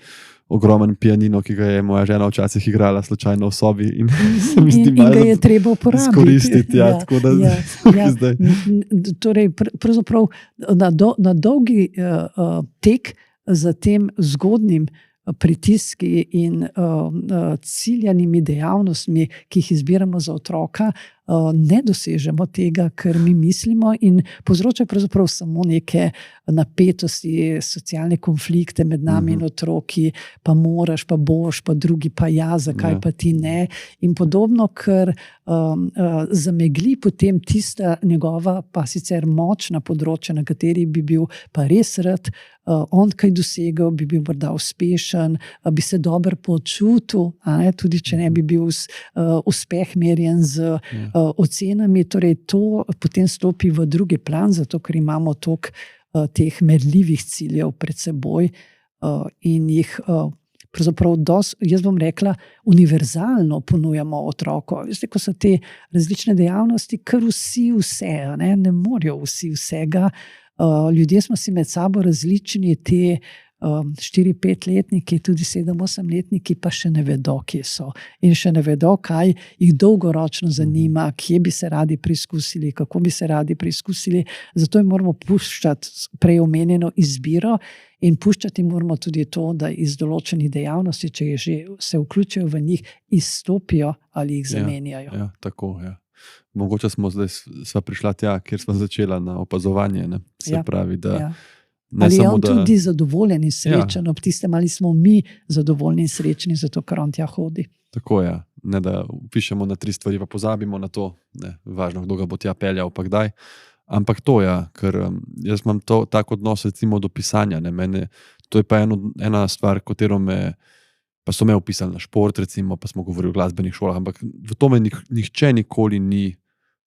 ogromen pianino, ki ga je moja žena včasih igrala slučajno v sobi in se mi zdi malo ga je treba uporabiti. Izkoristiti, tako da zdaj. Torej, pravzaprav na dolgi tek za tem zgodnim pritiski in ciljanimi dejavnostmi, ki jih izbiramo za otroka, ne dosežemo tega, kar mi mislimo, in povzroča pravzaprav samo neke napetosti, socialne konflikte med nami in otroki, pa moraš, pa boš, pa drugi pa zakaj pa ti ne, in podobno, ker zamegli potem tista njegova pa sicer močna področja, na kateri bi bil pa res rad on kaj dosegel, bi bil morda uspešen, bi se dobro počutil, tudi če ne bi bil uspeh merjen z ocenami, torej to potem stopi v drugi plan, zato ker imamo toliko teh merljivih ciljev pred seboj in jih pravzaprav jaz bom rekla, univerzalno ponujamo otroku. Veste, ko so te različne dejavnosti, kar vsi vse, ne morejo vsi vsega. Ljudje smo si med sabo različni, te 4-5-letniki, tudi 7-8-letniki pa še ne vedo, kje so. In še ne vedo, kaj jih dolgoročno zanima, kje bi se radi preizkusili, kako bi se radi preizkusili. Zato jim moramo puščati prej omenjeno izbiro in puščati moramo tudi to, da iz določenih dejavnosti, če že se vključijo v njih, izstopijo ali jih zamenjajo. Ja, tako, ja. Mogoče smo zdaj prišla tja, kjer smo začela na opazovanje. Ne? Se pravi, da ali je on tudi zadovoljen in srečen ob tistem, ali smo mi zadovoljni in srečni, zato ker on tja hodi. Tako je, ne da pišemo na 3 stvari, pa pozabimo na to, ne, važno, kdo ga bo tja peljal, pa kdaj. Ampak to je, ker jaz imam tak odnos recimo do pisanja. Ne, to je pa ena stvar, katero pa so me upisali na šport, recimo, pa smo govorili o glasbenih šolah, ampak v to me nihče nikoli ni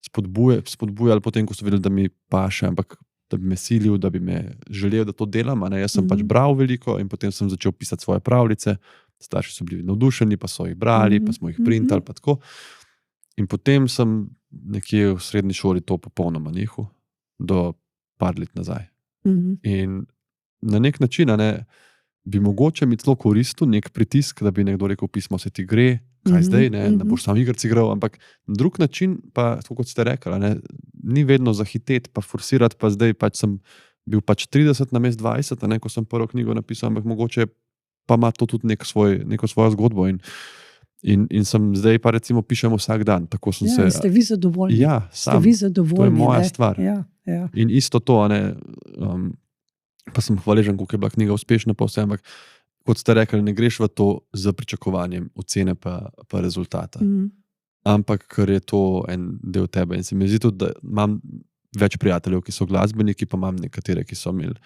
spodbujal potem, ko so vedeli, da mi paše, ampak da bi me silil, da bi me želel, da to delam. Jaz sem pač bral veliko in potem sem začel pisati svoje pravljice. Starši so bili navdušeni, pa so jih brali, pa smo jih printali, pa tako. In potem sem nekje v srednji šoli to popolnoma nehal, do par let nazaj. In na nek način, bi mogoče mi celo koristil nek pritisk, da bi nekdo rekel, pismo se ti gre, kaj zdaj, ne boš sam igrc igral, ampak na drug način, pa tako kot ste rekli, ni vedno zahiteti, pa forsirati, pa zdaj pač sem bil 30 namesto 20, ko sem prvo knjigo napisal, ampak mogoče pa ima to tudi neko svojo zgodbo in sem zdaj pa recimo pišem vsak dan. Tako sem ste vi zadovoljni? Ja, sam. To je moja stvar. Ja. In isto to, pa sem hvaležen, koliko je bila knjiga uspešna, pa vse, ampak kot ste rekli, ne greš v to z pričakovanjem ocene pa rezultata. Ampak ker je to en del tebe. In se mi zdi tudi, da imam več prijateljev, ki so glasbeniki, pa imam nekatere, ki so imeli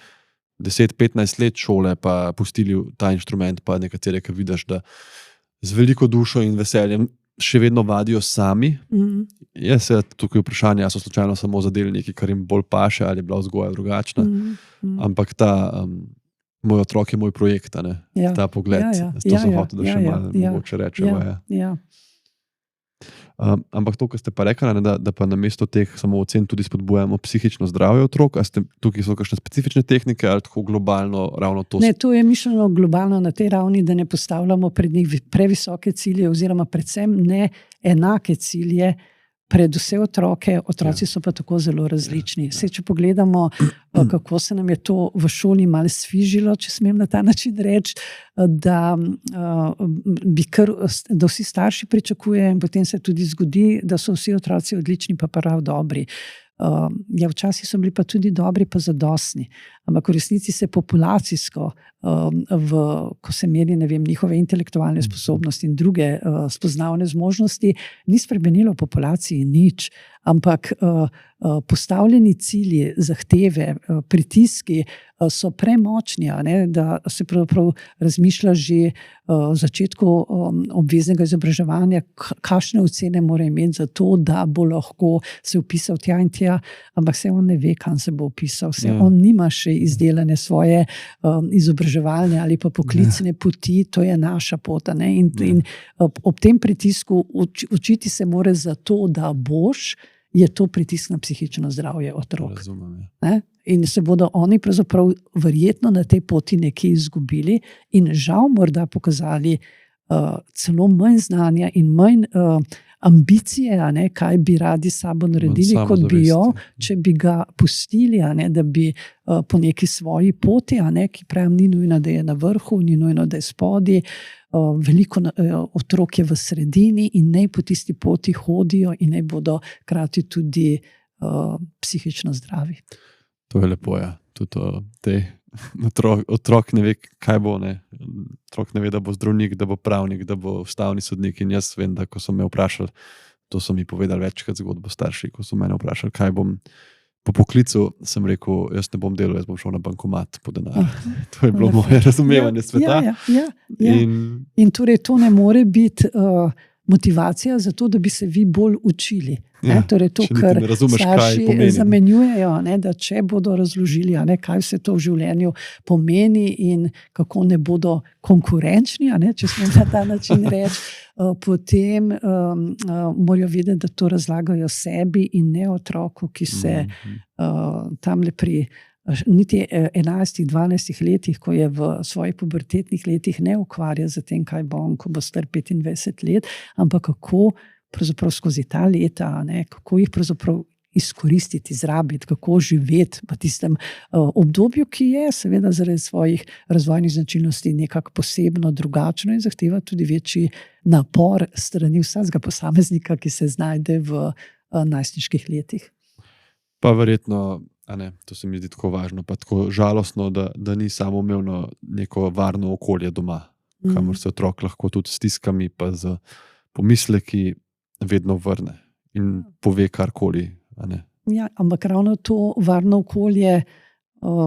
10-15 let šole, pa pustili ta inštrument, pa nekatere, ki vidiš, da z veliko dušo in veseljem še vedno vadijo sami. Jaz se tukaj vprašanje, so slučajno samo zadeli nekaj, kar jim bolj paše, ali je bila vzgoja drugačna. Ampak ta moj otrok je moj projekt, ta pogled. To sem hotel, da še malo mogoče rečemo. Ampak to, kar ste pa rekli, da pa namesto teh samo ocen tudi spodbujamo psihično zdravje otrok, a tukaj so kakšne specifične tehnike ali tako globalno ravno to? Ne, to je mišljeno globalno na tej ravni, da ne postavljamo pred njih previsoke cilje oziroma predvsem ne enake cilje pred vse otroke. Otroci so pa tako zelo različni. Saj, če pogledamo, kako se nam je to v šoli malo sfižilo, če smem na ta način reči, da vsi starši pričakujejo in potem se tudi zgodi, da so vsi otroci odlični, pa prav dobri. Včasih so bili pa tudi dobri, pa zadostni. Ampak v resnici se populacijsko, ko se meri, njihove intelektualne sposobnosti in druge spoznavne zmožnosti, ni spremenilo v populaciji nič. Ampak postavljeni cilji, zahteve, pritiski so premočni, da se pravzaprav razmišlja že v začetku obveznega izobraževanja, kakšne ocene mora imeti za to, da bo lahko se vpisal tja in tja, ampak se on ne ve, kam se bo vpisal. On nima še izdelane svoje izobraževalne ali pa poklicne poti, to je naša pot. In ob tem pritisku učiti se mora za to, da boš, je to pritisk na psihično zdravje otrok. Razumem. In se bodo oni pravzaprav verjetno na tej poti nekaj izgubili in žal morda pokazali celo manj znanja in manj ambicije, kaj bi radi sabo naredili, kot bi jo, če bi ga pustili, da bi po neki svoji poti, ki pravim, ni nujno, da je na vrhu, ni nujno, da je spodaj. Veliko otrok je v sredini in naj po tisti poti hodijo in naj bodo krati tudi psihično zdravi. To je lepo, ja. Tudi otrok ne ve, kaj bo. Otrok ne ve, da bo zdravnik, da bo pravnik, da bo ustavni sodnik. In jaz vem, da ko so me vprašali, to so mi povedali večkrat zgodbo starši, ko so mene vprašali, kaj bom po poklicu, sem rekel, jaz ne bom delal, jaz bom šel na bankomat po denar. To je bilo moje razumevanje sveta. In torej to ne more biti motivacija za to, da bi se vi bolj učili. Ja, torej to, kar starši zamenjujejo, da če bodo razložili, kaj vse to v življenju pomeni in kako ne bodo konkurenčni, če smo na ta način reči, potem morajo vedeti, da to razlagajo sebi in ne otroku, ki se tamle pri niti 11-12 letih, ko je v svojih pubertetnih letih, ne ukvarja z tem, kaj bo on, ko bo star 25 let, ampak kako pravzaprav skozi ta leta, kako jih pravzaprav izkoristiti, izrabiti, kako živeti v tistem obdobju, ki je seveda zaradi svojih razvojnih značilnosti nekako posebno drugačno in zahteva tudi večji napor strani vsakega posameznika, ki se znajde v najstniških letih. Pa verjetno, to se mi zdi tako važno, pa tako žalostno, da ni samoumevno neko varno okolje doma, kamor se otrok lahko tudi s stiskami pa z pomisleki vedno vrne in pove karkoli. Ja, ampak ravno to varno okolje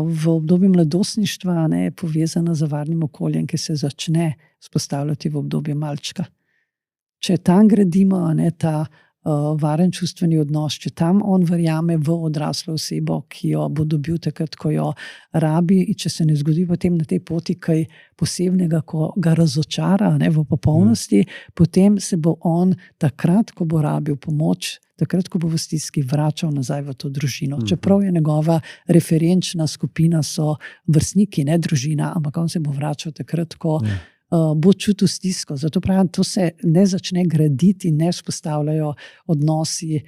v obdobju mladostništva je povezano z varnim okoljem, ki se začne vzpostavljati v obdobju malčka. Če tam gradimo ta varen čustveni odnos, če tam on verjame v odraslo osebo, ki jo bo dobil takrat, ko jo rabi, in če se ne zgodi potem na tej poti kaj posebnega, ko ga razočara v popolnosti, potem se bo on takrat, ko bo rabil pomoč, takrat, ko bo v stiski, vračal nazaj v to družino. Čeprav je njegova referenčna skupina so vrstniki, ne družina, ampak on se bo vračal takrat, ko bo čutil stisko. Zato pravim, to se ne začne graditi, ne vzpostavljajo odnosi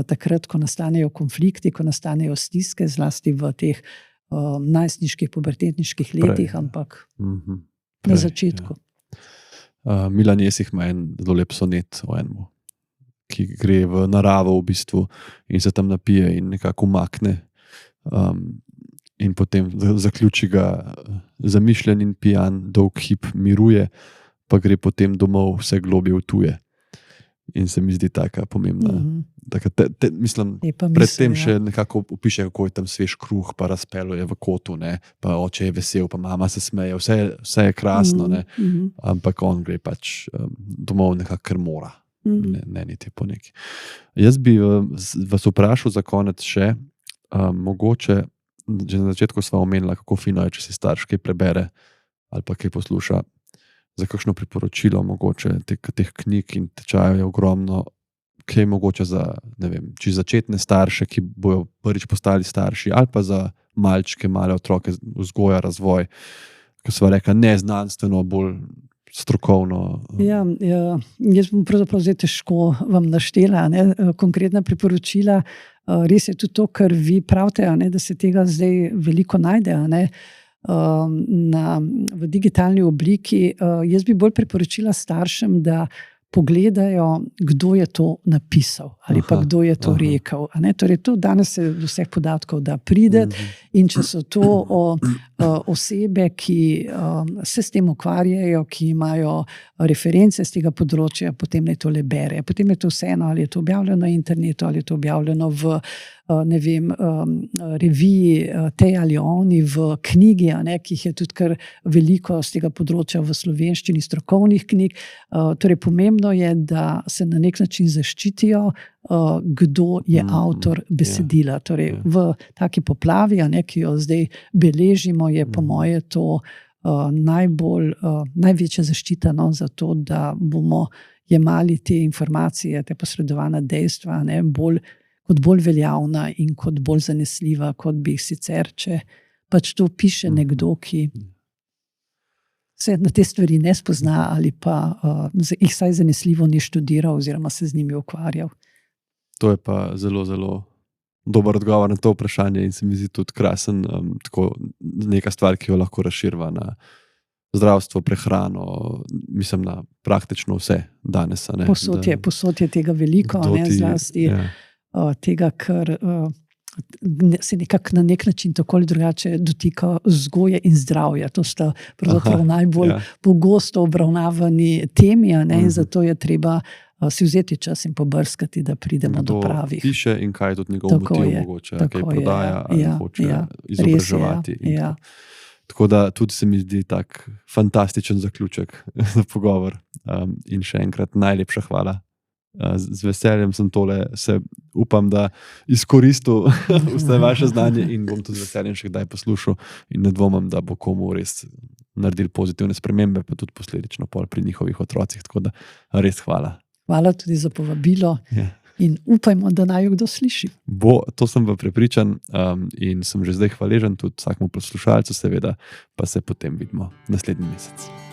takrat, ko nastanejo konflikti, ko nastanejo stiske, zlasti v teh najstniških, pubertetniških letih, ampak na začetku. Ja. Milan Jesih ima en zelo lep sonet o enemu, ki gre v naravo v bistvu in se tam napije in nekako umakne. In potem zaključi ga zamišljen in pijan, dolg hip miruje, pa gre potem domov vse globje v tuje. In se mi zdi taka pomembna. Mislim, predtem še nekako opiše, kako je tam svež kruh, pa razpeluje v kotu, pa oče je vesel, pa mama se smeje, vse je krasno, ampak on gre pač domov nekako, ker mora. Ne niti po neki. Jaz bi vas vprašal za konec še, mogoče, že na začetku sva omenila, kako fino je, če si starš kaj prebere ali pa kaj posluša, za kakšno priporočilo mogoče teh knjig in tečajev je ogromno, kaj mogoče za, ne vem, či začetne starše, ki bojo prvič postali starši, ali pa za malčke, male otroke, vzgoja, razvoj, ko sva rekla, ne znanstveno, bolj strokovno. Ja, jaz bom pravzaprav zdaj težko vam naštela konkretna priporočila. Res je tudi to, kar vi pravite, da se tega zdaj veliko najde v digitalni obliki. Jaz bi bolj priporočila staršem, da pogledajo, kdo je to napisal ali pa kdo je to rekel. Torej, to danes se do vseh podatkov da pride in če so to osebe, ki se s tem ukvarjajo, ki imajo reference z tega področja, potem ne to le bere. Potem je to vseeno, ali je to objavljeno na internetu, ali je to objavljeno v reviji tej ali oni, v knjigi, ki jih je tudi kar veliko z tega področja v slovenščini, strokovnih knjig. Torej, pomembno je, da se na nek način zaščitijo, kdo je avtor besedila. Torej, v taki poplavi, ki jo zdaj beležimo, je po moje to največja zaščita za to, da bomo jemali te informacije, te posredovana dejstva, kot bolj veljavna in kot bolj zanesljiva, kot bi jih sicer, če pač to piše nekdo, ki se na te stvari ne spozna ali pa jih vsaj zanesljivo ni študiral oziroma se z njimi ukvarjal. To je pa zelo, zelo dober odgovor na to vprašanje in se mi zdi tudi krasen, tako neka stvar, ki jo lahko razširva na zdravstvo, prehrano, mislim na praktično vse danes. Posod je tega veliko, zlasti tega, kar se nekako na nek način tako ali drugače dotika vzgoje in zdravja. To sta pravzaprav najbolj pogosto obravnavani temi, in zato je treba si vzeti čas in pobrskati, da pridemo do pravih. Piše in kaj je tudi njegov motiv mogoče, kaj prodaja ali hoče izobraževati. Tako da tudi se mi zdi tak fantastičen zaključek za pogovor. In še enkrat najlepša hvala. Z veseljem sem upam, da izkoristil vse vaše znanje in bom tudi z veseljem še kdaj poslušal in ne dvomim, da bo komu res naredil pozitivne spremembe, pa tudi posledično pri njihovih otrocih. Tako da res hvala. Hvala tudi za povabilo. Ja. In upajmo, da naj jo kdo sliši. To sem prepričan in sem že zdaj hvaležen tudi vsakemu poslušalcu, seveda, pa se potem vidimo naslednji mesec.